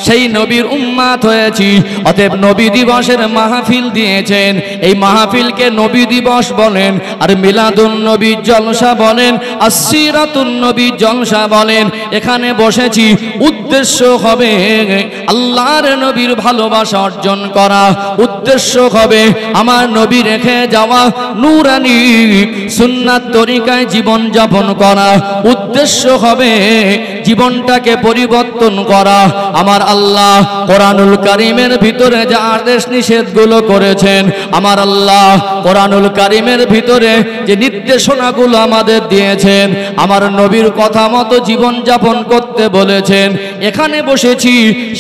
সেই নবীর উম্মাত হয়েছি। অতএব নবী দিবসের মাহফিল দিয়েছেন, এই মাহফিলকে নবী দিবস বলেন, আর মিলাদুন নবী জলসা বলেন, আর সিরাতুন নবী জলসা বলেন। এখানে বসেছি, উদ্দেশ্য হবে আল্লাহর নবীর ভালোবাসা অর্জন করা, উদ্দেশ্য হবে আমার নবী রেখে যাওয়া নূরানি সুন্নাত তরিকায় জীবন যাপন করা, উদ্দেশ্য হবে জীবনটাকে পরিবর্তন করা। আমার আল্লাহ কোরআনুল কারীমের ভিতরে যে আদেশ নিষেধগুলো করেছেন, আমার আল্লাহ কোরআনুল কারীমের ভিতরে যে নির্দেশনাগুলো আমাদের দিয়েছেন, আমার নবীর কথা মতো জীবন যাপন করতে বলেছেন। এখানে বসেছি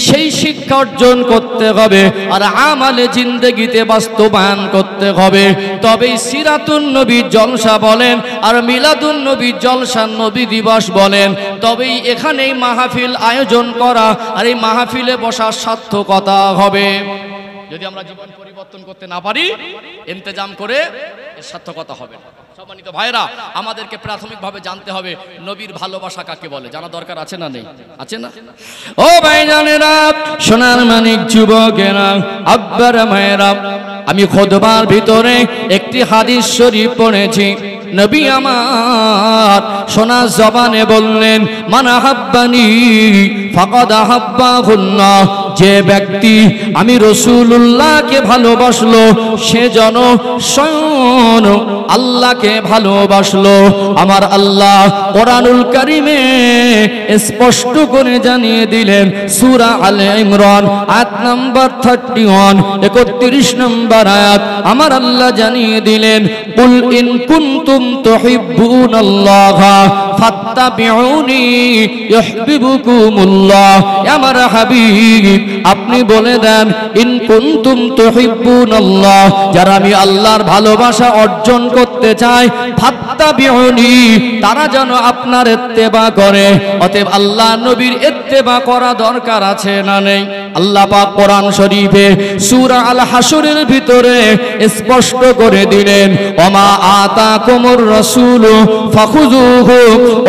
সেই শিক্ষা অর্জন করতে হবে, আর আমালে জিন্দেগিতে বাস্তবায়ন করতে হবে। তবেই সিরাতুন নবী জলসা বলেন, আর মিলাদুন নবী জলসা নবী দিবস বলেন, তবেই এখানেই মাহফিল আয়োজন করা আর এই মাহফিলে বসার সার্থকতা হবে। যদি আমরা জীবন পরিবর্তন করতে না পারি, ইন্তজাম করে এর সার্থকতা হবে না। সম্মানিত ভাইরা, আমাদেরকে প্রাথমিকভাবে জানতে হবে নবীর ভালোবাসা কাকে বলে। জানা দরকার আছে না নেই? আছে না? ও ভাইজানেরা, সোনার মানিক যুবকেরা, আব্বারা মায়েরা, আমি খুতবার ভিতরে একটি হাদিস শরীফ পড়েছি। নবী আমার সোনা জবানে বললেন, মান আহাব্বানি ফাকাদ আহাব্বাহুল্লাহ, যে ব্যক্তি আমি রাসূলুল্লাহকে ভালোবাসলো সে যেন স্বয়ং আল্লাহকে ভালোবাসলো। আমার আল্লাহ কোরআনুল কারীমে স্পষ্ট করে জানিয়ে দিলেন, সূরা আলে ইমরান আয়াত নাম্বার 31 31 নম্বর আয়াত। আমার আল্লাহ জানিয়ে দিলেন, কুল ইন কুনতুম তুহিব্বুনাল্লাহ ফাত্তাবিউনি ইউহিব্বুকুমুল্লাহ। আমার হাবিব, আপনি বলে দেন, ইন কুনতুম তুহিব্বুনাল্লাহ, যারা আমি আল্লাহর ভালোবাসা অর্জন করতে চাই, ফাত্তাবিউনি, তারা যেন আপনার ইত্তেবা করে। অতএব আল্লাহ নবীর ইত্তেবা করা দরকার আছে না নেই? আল্লাহ পাক কোরআন শরীফে সূরা আল হাশরের ভিতরে স্পষ্ট করে দিলেন, ওমা আতাকুমুর রাসূল ফাখুযুহু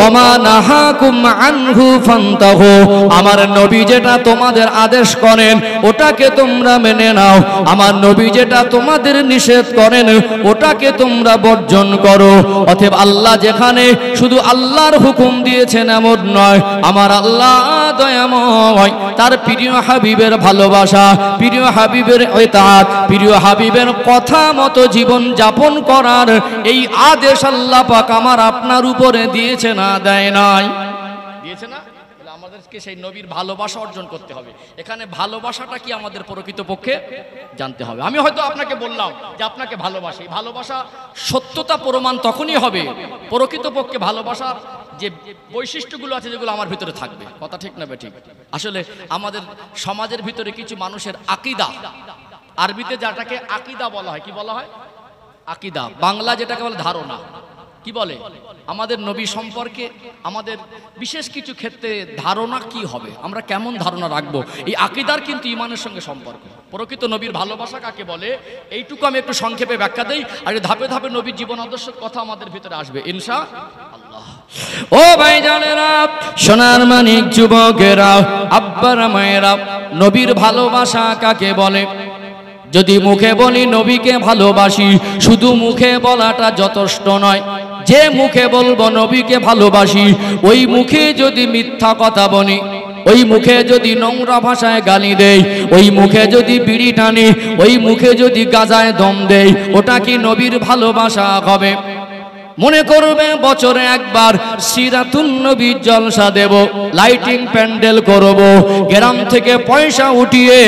ওমা নাহাকুম আনহু ফান্তাহু। আমার নবী যেটা তোমাদের আদেশ করেন ওটাকে তোমরা মেনে নাও, আমার নবী যেটা তোমাদের নিষেধ করেন ওটাকে তোমরা বর্জন করো। অতএব আল্লাহ যেখানে শুধু আল্লাহর হুকুম দিয়েছেন এমন নয়, আমার আল্লাহ দয়াময়, তার প্রিয় হাবিবের ভালোবাসা, প্রিয় হাবিবের ইতাআত, প্রিয় হাবিবের কথা মতো জীবন যাপন করার এই আদেশ আল্লাহ পাক আমার আপনার উপরে দিয়েছে না দেয় নাই? দিয়েছে না? আমাদেরকে সেই নবীর ভালোবাসা অর্জন করতে হবে। এখানে ভালোবাসাটা কি আমাদের প্রকৃতপক্ষে জানতে হবে। আমি হয়তো আপনাকে বললাম যে আপনাকে ভালোবাসি, ভালোবাসা সত্যতা প্রমাণ তখনই হবে প্রকৃতপক্ষে ভালোবাসার যে বৈশিষ্ট্যগুলো আছে যেগুলো আমার ভিতরে থাকবে। কথা ঠিক না বেঠিক? আসলে আমাদের সমাজের ভিতরে কিছু মানুষের আকীদা, আরবিতে যেটাকে আকীদা বলা হয়, কি বলা হয়? আকীদা। বাংলা যেটাকে বলে ধারণা। কি বলে? আমাদের নবী সম্পর্কে আমাদের বিশেষ কিছু ক্ষেত্রে ধারণা কি হবে, আমরা কেমন ধারণা রাখবো, এই আকীদার কিন্তু ঈমানের সঙ্গে সম্পর্ক। প্রকৃত নবীর ভালোবাসা কাকে বলে এইটুকু আমি একটু সংক্ষেপে ব্যাখ্যা দেই, আর ধাপে ধাপে নবীর জীবন আদর্শের কথা আমাদের ভিতরে আসবে ইনশাআল্লাহ। ও ভাইজানেরা, সোনার মানিক যুবকেরা, আব্বারা মায়েরা, নবীর ভালোবাসা কাকে বলে? যদি মুখে বলি নবীকে ভালোবাসি, শুধু মুখে বলাটা যথেষ্ট নয়। যে মুখে বলবো নবীকে ভালোবাসি, ওই মুখে যদি মিথ্যা কথা বলি, ওই মুখে যদি নোংরা ভাষায় গালি দেই, ওই মুখে যদি বিড়ি টানি, ওই মুখে যদি গাজায় দম দেই, ওটা কি নবীর ভালোবাসা হবে? মনে করবে বছরে একবার সিরাতুন নবী জলসা দেব, লাইটিং প্যান্ডেল করব, গ্রাম থেকে পয়সা উঠিয়ে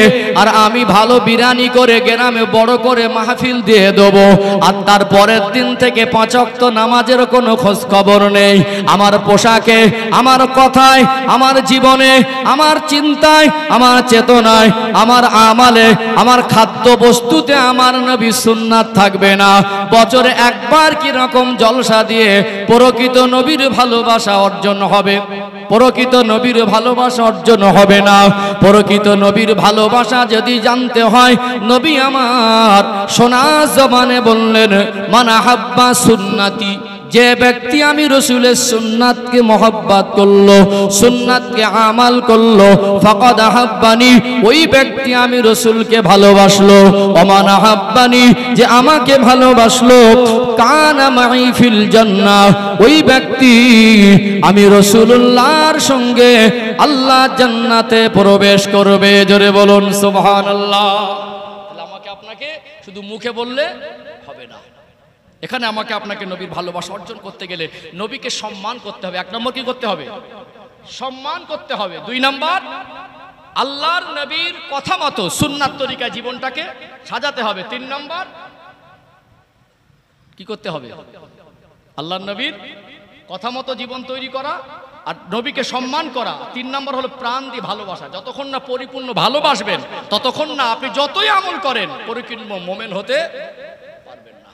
আর আমি ভালো বিরিয়ানি করে গ্রামে বড় করে মাহফিল দিয়ে দেব, আর তার পরের দিন থেকে 5 ওয়াক্ত নামাজের কোনো খোঁজ খবর নেই। আমার পোশাকে, আমার কথায়, আমার জীবনে, আমার চিন্তায়, আমার চেতনায়, আমার আমালে, আমার খাদ্য বস্তুতে আমার নবী সুন্নাত থাকবে না। বছরে একবার কি রকম জলসা দিয়ে প্রকৃত নবীর ভালোবাসা অর্জন হবে? প্রকৃত নবীর ভালোবাসা অর্জন হবে না। প্রকৃত নবীর ভালোবাসা যদি জানতে হয়, নবী আমার সোনা জবানে বললেন, মান আহাব্বা সুন্নতি, যে ব্যক্তি আমি রসুলের সুন্নাতকে মহব্বত করলো, সুন্নাতকে আমাল করলো, ফাকাদ আহাব্বানি, ওই ব্যক্তি আমি রসুলকে ভালোবাসলো। ওমান আহাব্বানি, যে আমাকে ভালোবাসলো, কানা মাই ফিল জান্নাহ, ওই ব্যক্তি আমি রাসূলুল্লাহর সঙ্গে আল্লাহ জান্নাতে প্রবেশ করবে। জোরে বলুন সুবহানাল্লাহ। তাহলে আমাকে আপনাকে শুধু মুখে বললে হবে না, এখানে আমাকে আপনাকে নবীর ভালোবাসা অর্জন করতে গেলে নবীকে সম্মান করতে হবে। এক নম্বর কি করতে হবে? সম্মান করতে হবে। দুই নম্বর, আল্লাহর নবীর কথা মতো সুন্নাত তরিকা জীবনটাকে সাজাতে হবে। তিন নম্বর কি করতে হবে? আল্লাহর নবীর কথা মতো জীবন তৈরি করা আর নবীকে সম্মান করা। তিন নম্বর হলো প্রাণ দিয়ে ভালোবাসা। যতক্ষণ না পরিপূর্ণ ভালোবাসবেন ততক্ষণ না আপনি যতই আমল করেন পরিপূর্ণ মুমিন হতে পারবেন না।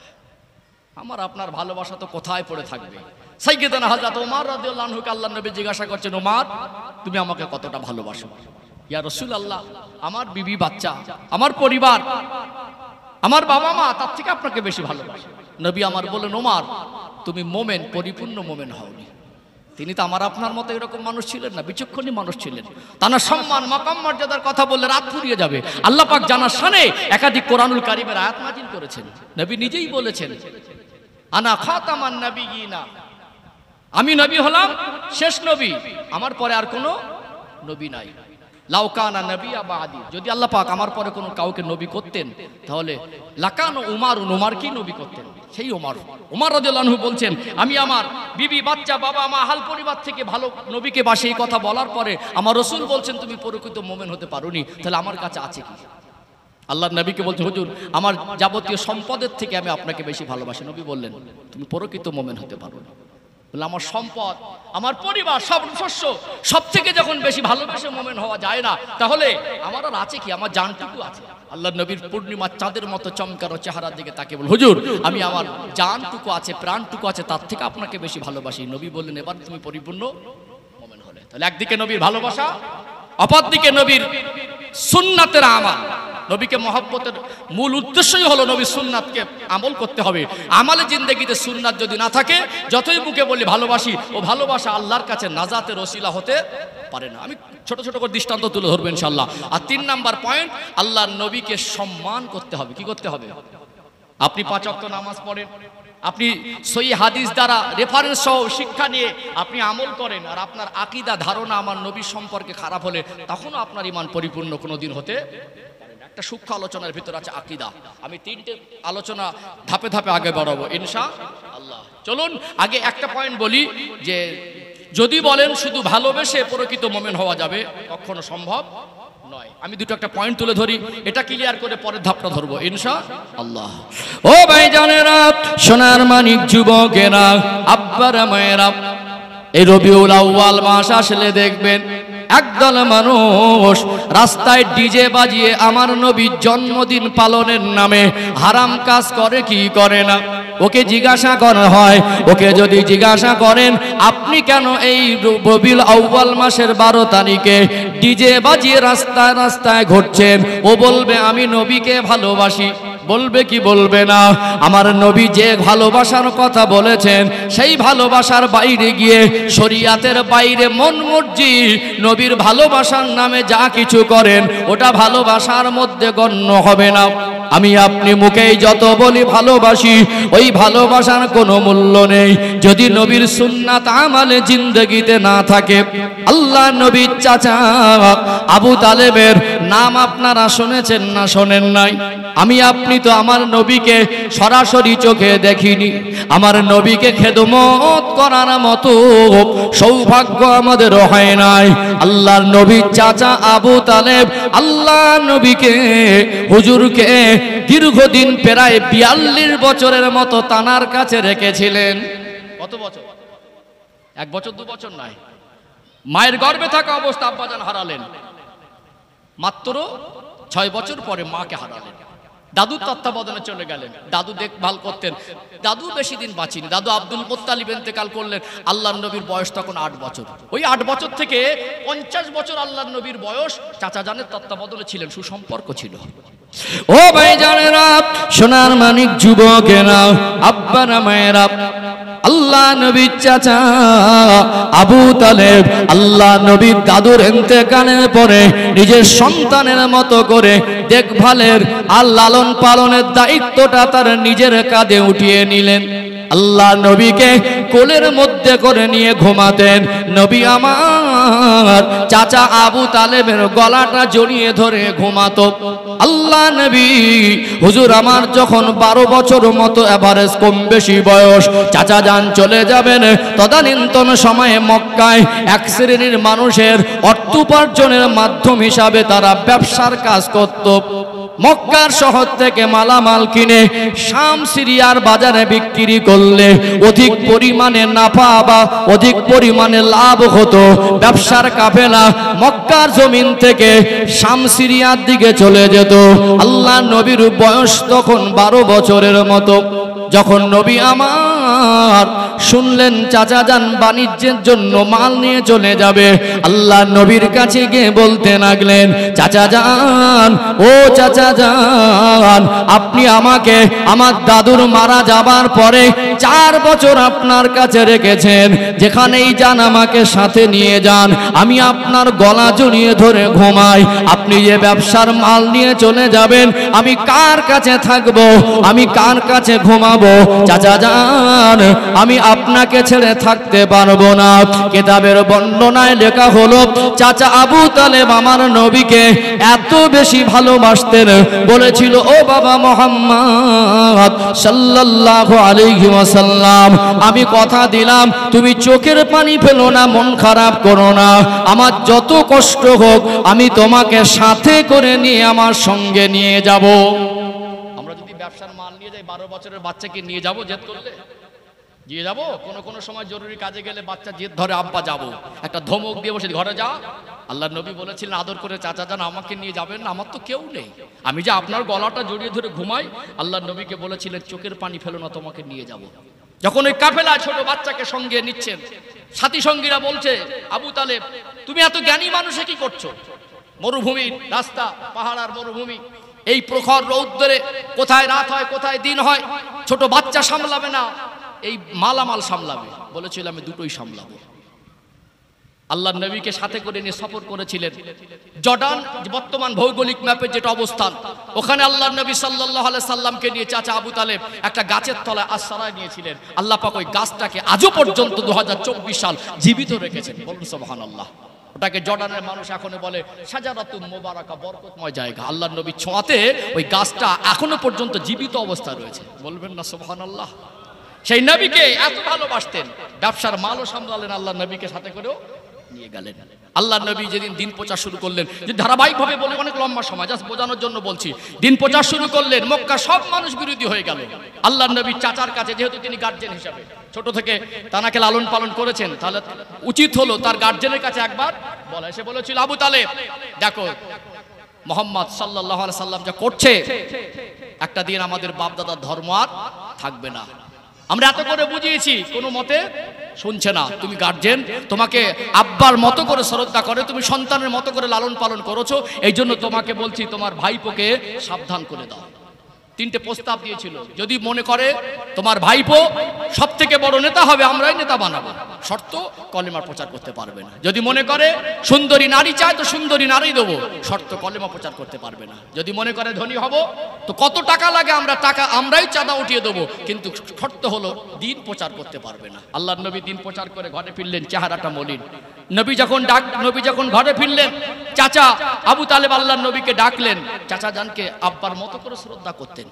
আমার আপনার ভালোবাসা তো কোথায় পড়ে থাকবে? সাইয়্যিদানা হযরত ওমর রাদিয়াল্লাহু আনহুকে আল্লাহর নবী জিজ্ঞাসা করছেন, ওমর তুমি আমাকে কতটা ভালোবাসো? ইয়া রাসূলুল্লাহ, আমার বিবি বাচ্চা, আমার পরিবার, আমার বাবা মা তার থেকে আপনাকে বেশি ভালোবাসে। নবী আমার বলেন, ওমর তুমি মোমেন, পরিপূর্ণ মোমেন হওনি। তিনি তো আমার আপনার মতো এরকম মানুষ ছিলেন না, বিচক্ষণী মানুষ ছিলেন। তার সম্মান মাকাম মর্যাদার কথা বললে রাত ফুরিয়ে যাবে। আল্লাহ পাক জানার শানে একাধিক কোরআনুল কারীমের আয়াত নাযিল করেছেন। নবী নিজেই বলেছেন, আনা খাতামান নবিয়িনা, আমি নবী হলাম শেষ নবী, আমার পরে আর কোনো নবী নাই। লাউ কানা নবিয়্যা বাদি, যদি আল্লাহ পাক আমার পরে কোনো কাউকে নবী করতেন তাহলে লাকান উমার, উমার কি নবী করতেন? সেই ওমর রাদিয়াল্লাহু আনহু বলছেন, আমি আমার বিবি বাচ্চা বাবা মা হাল পরিবার থেকে ভালো নবীকে বাসে এই কথা বলার পরে আমার রাসূল বলছেন তুমি প্রকৃত মুমিন হতে পারোনি, তাহলে আমার কাছে আছে কি? আল্লাহর নবীকে বলছেন, হুজুর আমার যাবতীয় সম্পদের থেকে আমি আপনাকে বেশি ভালোবাসি। নবী বললেন তুমি প্রকৃত মুমিন হতে পারোনি। বলে আমার সম্পদ, আমার পরিবার, সব শস্য সব থেকে যখন বেশি ভালোবেসে মুমিন হওয়া যায় না, তাহলে আমার আর আছে কি? আমার জানটুকু আছে। আল্লাহর নবীর পূর্ণিমার চাঁদের মতো চমকানো চেহারার দিকে তাকে বল, হুজুর আমি আমার জানটুকু আছে, প্রাণটুকু আছে, তার থেকে আপনাকে বেশি ভালোবাসি। নবী বললেন এবার তুমি পরিপূর্ণ মুমিন হলে। তাহলে একদিকে নবীর ভালোবাসা, অপরদিকে নবীর সুন্নাতের আমল। নবীকে মহব্বতের মূল উদ্দেশ্যই হলো নবীর সুন্নাতকে আমল করতে হবে। আমলে জিন্দেগিতে সুন্নাত যদি না থাকে, যতই মুখে বলি ভালোবাসি, ও ভালোবাসা আল্লাহর কাছে নাজাতের ওসিলা হতে পারে না। আমি ছোট ছোট করে দৃষ্টান্ত তুলে ধরবো ইনশাআল্লাহ। আর 3 নাম্বার পয়েন্ট, আল্লাহর নবীকে সম্মান করতে হবে। কি করতে হবে? আপনি 5 ওয়াক্ত নামাজ পড়েন, আপনি সহিহ হাদিস দ্বারা রেফারেন্স সহ শিক্ষা নিয়ে আপনি আমল করেন, আর আপনার আকীদা ধারণা আমার নবী সম্পর্কে খারাপ হলে তখনও আপনার ঈমান পরিপূর্ণ কোনোদিন হতে একটা সূক্ষ্ম আলোচনার ভিতর আছে আকীদা। আমি 3টে আলোচনা ধাপে ধাপে আগে বাড়াবো ইনশাআল্লাহ। চলুন আগে একটা পয়েন্ট বলি, যে যদি বলেন শুধু ভালোবেসে প্রকৃত মুমিন হওয়া যাবে, কখনো সম্ভব নয়। আমি দুটো একটা পয়েন্ট তুলে ধরি, এটা ক্লিয়ার করে পরের ধাপটা ধরবো ইনশাআল্লাহ। ও ভাইজানেরা, সোনার মানিক যুবকেরা, আব্বারা মায়েরা, এই রবিউল আউয়াল মাস আসলে দেখবেন একদল মানুষ রাস্তায় ডিজে বাজিয়ে আমার নবীর জন্মদিন পালনের নামে হারাম কাজ করে কি করে না। ওকে জিজ্ঞাসা করা হয়, ওকে যদি জিজ্ঞাসা করেন আপনি কেন এই রবিউল আউয়াল মাসের 12 তারিখে ডিজে বাজিয়ে রাস্তায় রাস্তায় ঘুরছেন, ও বলবে আমি নবীকে ভালোবাসি। বলবে কি বলবে না? আমার নবী যে ভালোবাসার কথা বলেছেন সেই ভালোবাসার বাইরে গিয়ে, শরীয়তের বাইরে মন মর্জি নবীর ভালোবাসার নামে যা কিছু করেন ওটা ভালোবাসার মধ্যে গণ্য হবে না। আমি আপনি মুখেই যত বলি ভালোবাসি, ওই ভালোবাসার কোনো মূল্য নেই যদি নবীর সুন্নাত আমলে জিন্দেগিতে না থাকে। আল্লাহ নবীর চাচা আবু তালেবের নাম আপনারা শুনেছেন না শোনেন নাই? আমি আপনি তো আমার নবীকে সরাসরি চোখে দেখিনি, আমার নবীকে খেদমত করার মতো সৌভাগ্য আমাদের হয় নাই। আল্লাহর নবীর চাচা আবু তালেব আল্লাহ নবীকে, হুজুরকে দীর্ঘদিন প্রায় 42 বছরের মতো তানার কাছে রেখেছিলেন। কত বছর? 1 বছর 2 বছর নয়। মায়ের গর্ভে থাকা অবস্থা আব্বাজান হারালেন, মাত্র 6 বছর পরে মাকে হারালেন। দাদুর তত্ত্বাবধানে চলে গেলেন, দাদু দেখভাল করতেন। দাদু বেশি দিন বাঁচিনি, দাদু আব্দুল মুত্তালিব ইন্তেকাল করলেন। আল্লাহর নবীর বয়স তখন 8 বছর। ওই 8 বছর থেকে 50 বছর আল্লাহর নবীর বয়স চাচা জানের তত্ত্বাবধানে ছিলেন, সুসম্পর্ক ছিল। ও ভাইজানেরা, সোনার মানিক যুবকেরা, আব্বারা মায়েরা, আল্লাহ আল্লাহ নবীর চাচা আবু তালেব আল্লাহ নবীর দাদুর ইন্তেকালের পরে নিজের সন্তানের মতো করে দেখভালের আর লালন পালনের দায়িত্বটা তার নিজের কাঁধে উঠিয়ে নিলেন। আল্লাহ নবীকে কোলের মধ্যে করে নিয়ে ঘুমাতেন। নবী আমার চাচা আবু তালেবের গলাটা জড়িয়ে ধরে ঘুমাতো। আল্লাহ নবী হুজুর আমার যখন 12 বছর মতো এভারেজ কম বেশি বয়স, চাচা যান চলে যাবেন। তদানীন্তন সময়ে মক্কায় এক শ্রেণীর মানুষের অর্থ উপার্জনের মাধ্যম হিসাবে তারা ব্যবসার কাজ করত। মক্কার শহর থেকে মালামাল কিনে শাম সিরিয়ার বাজারে বিক্রি করলে অধিক পরিমাণে নাফা বা অধিক পরিমাণে লাভ হতো। ব্যবসার কাফেলা মক্কার জমিন থেকে শাম সিরিয়ার দিকে চলে যেত। আল্লাহ নবীর বয়স তখন 12 বছরের মতো। যখন নবী আমার শুনলেন চাচা যান বাণিজ্যের জন্য মাল নিয়ে চলে যাবে, আল্লাহ নবীর কাছে গিয়ে বলতে লাগলেন, চাচা যান, ও চাচা যান, আপনি আমাকে আমার দাদুর মারা যাবার পরে 4 বছর আপনার কাছে রেখেছেন, যেখানেই যান আমাকে সাথে নিয়ে যান, আমি আপনার গলা জড়িয়ে ধরে ঘুমাই। আপনি যে ব্যবসার মাল নিয়ে চলে যাবেন, আমি কার কাছে থাকবো, আমি কার কাছে ঘুমাবো? চাচা যান, আমি আপনাকে ছেড়ে থাকতে পারবো না। কিতাবের বর্ণনায় লেখা হলো, চাচা আবু তালেব আমার নবীকে এত বেশি ভালোবাসতেন, বলেছিল, ও বাবা মুহাম্মদ সাল্লাল্লাহু আলাইহি ওয়াসাল্লাম, আমি কথা দিলাম তুমি চোখের পানি ফেলো না, মন খারাপ করো না, আমার যত কষ্ট হোক আমি তোমাকে সাথে করে নিয়ে আমার সঙ্গে নিয়ে যাব। আমরা যদি ব্যবসার মাল নিয়ে যাই, 12 বছরের বাচ্চাকে নিয়ে যাব, জেদ করলে দিয়ে যাবো। কোন সময় জরুরি কাজে গেলে বাচ্চা জেদ ধরে, আব্বা যাবো, একটা ধমক দিয়ে বসে ঘরে যা। আল্লাহ নবী বলেছিলেন আদর করে, চাচা যান আমাকে নিয়ে যাবেন না, আমার তো কেউ নেই, আমি যে আপনার গলাটা জড়িয়ে ধরে ঘুমাই। আল্লাহ নবীকে বলেছিলেন চোখের পানি ফেলো না, তোমাকে নিয়ে যাব। যখন ওই কাফেলা ছোট বাচ্চাকে সঙ্গে নিচ্ছেন, সাথী সঙ্গীরা বলছে, আবু তালেব তুমি এত জ্ঞানী মানুষে কি করছো? মরুভূমির রাস্তা, পাহাড় আর মরুভূমি, এই প্রখর রৌদ্রে কোথায় রাত হয় কোথায় দিন হয়, ছোট বাচ্চা সামলাবে না, এই মালামাল সামলাবে। বলেছিল আমি দুটোই সামলাবো। আল্লাহ নবীকে সাথে করে নিয়ে সফর করেছিলেন জর্ডান, বর্তমান ভৌগোলিক ম্যাপে যেটা অবস্থান, ওখানে আল্লাহ নবী সাল্লাল্লাহু আলাইহি সাল্লামকে নিয়ে চাচা আবু তালেব একটা গাছের তলায় আশ্রয় নিয়েছিলেন। আল্লাহ পাক ওই গাছটাকে আজও পর্যন্ত 2024 সাল জীবিত রেখেছেন। বলুন সুবহানাল্লাহ। ওটাকে জর্ডানের মানুষ এখনো বলে শাজারাতুম মুবারাকা, বরকতময় জায়গা। আল্লাহ নবী ছোঁয়াতে ওই গাছটা এখনো পর্যন্ত জীবিত অবস্থা রয়েছে। বলবেন না সুবহানাল্লাহ। সেই নবীকে এত ভালোবাসতেন, ব্যবসার মালও সামলালেন, আল্লাহ নবীকে সাথে করেও নিয়ে গেলেন। আল্লাহ নবী যেদিন দিন প্রচার শুরু করলেন, যে ধারাবাহিকভাবে বলে অনেক লম্বা সময়, জাস্ট বোঝানোর জন্য বলছি, দিন প্রচার শুরু করলেন, মক্কা সব মানুষ বিরোধী হয়ে গেল। আল্লাহ নবী চাচার কাছে, যেহেতু তিনি গার্জেন হিসাবে ছোট থেকে তানাকে লালন পালন করেছেন, তাহলে উচিত হলো তার গার্জেনের কাছে একবার বলা। এসে বলেছিল, আবু তালেব দেখো মুহাম্মদ সাল্লাল্লাহু আলাইহি সাল্লাম যা করছে, একটা দিন আমাদের বাপ দাদার ধর্ম আর থাকবে না। আমরা এত করে বুঝিয়েছি, কোনো মতে শুনছে না। তুমি গার্জেন, তোমাকে আব্বার মতো করে শ্রদ্ধা করে, তুমি সন্তানের মতো করে লালন পালন করেছো, এই জন্য তোমাকে বলছি তোমার ভাইপোকে সাবধান করে দাও। 3টে প্রস্তাব দিয়েছিল, যদি মনে করে তোমার ভাইপো সব থেকে বড় নেতা হবে, আমরাই নেতা বানাবো, শর্ত কলেমা প্রচার করতে পারবে না। যদি মনে করে সুন্দরী নারী চায় তো সুন্দরী নারী দেবো, শর্ত কলেমা প্রচার করতে পারবে না। যদি মনে করে ধনী হব তো কত টাকা লাগে আমরা টাকা আমরাই চাঁদা উঠিয়ে দেবো, কিন্তু শর্ত হলো দিন প্রচার করতে পারবে না। আল্লাহ নবী দিন প্রচার করে ঘরে ফিরলেন, চেহারাটা মলিন। নবী যখন ঘরে ফিরলেন, চাচা আবু তালেব আল্লাহ নবীকে ডাকলেন। চাচা জানকে আব্বার মতো করে শ্রদ্ধা করতেন।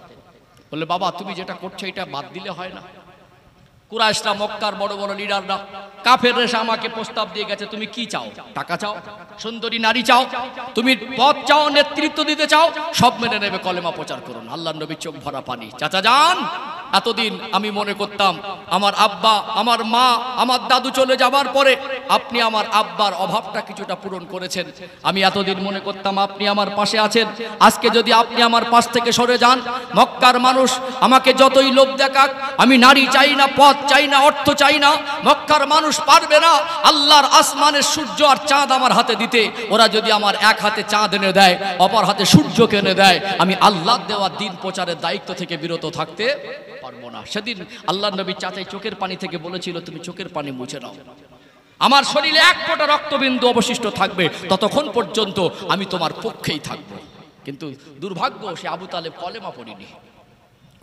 বললে, বাবা তুমি যেটা করছো এটা বাদ দিলে হয় না। কুরাইশরা, মক্কার বড় বড় লিডাররা, কাফেররা এসে আমাকে প্রস্তাব দিয়ে গেছে, তুমি কি চাও? টাকা চাও, সুন্দরী নারী চাও, তুমি পদ চাও, নেতৃত্ব দিতে চাও, সব মেনে নেবে, কলেমা প্রচার করুন। আল্লাহ নবী চোখ ভরা পানি। চাচা যান, এতদিন আমি মনে করতাম আমার আব্বা, আমার মা, আমার দাদু চলে যাবার পরে আপনি আমার আব্বার অভাবটা কিছুটা পূরণ করেছেন। আমি এতদিন মনে করতাম আপনি আমার পাশে আছেন, আজকে যদি আপনি আমার পাশ থেকে সরে যান, মক্কার মানুষ আমাকে যতই লোভ দেখাক, আমি নারী চাই না, পদ চাই না, অর্থ চাই না, মক্কার মানুষ পারবে না আল্লাহর আসমানের সূর্য আর চাঁদ আমার হাতে দিতে। ওরা যদি আমার এক হাতে চাঁদ এনে দেয়, অপর হাতে সূর্যকে এনে দেয়, আমি আল্লাহর দেওয়া দিন প্রচারের দায়িত্ব থেকে বিরত থাকতে পারবো না। সেদিন আল্লাহর নবী চাচাই চোখের পানি থেকে বলেছিল, তুমি চোখের পানি মুছে নাও, আমার শরীরে এক ফোঁটা রক্তবিন্দু অবশিষ্ট থাকবে, ততক্ষণ পর্যন্ত আমি তোমার পক্ষেই থাকবো। কিন্তু দুর্ভাগ্য, সে আবু তালেব কলেমা পড়েনি।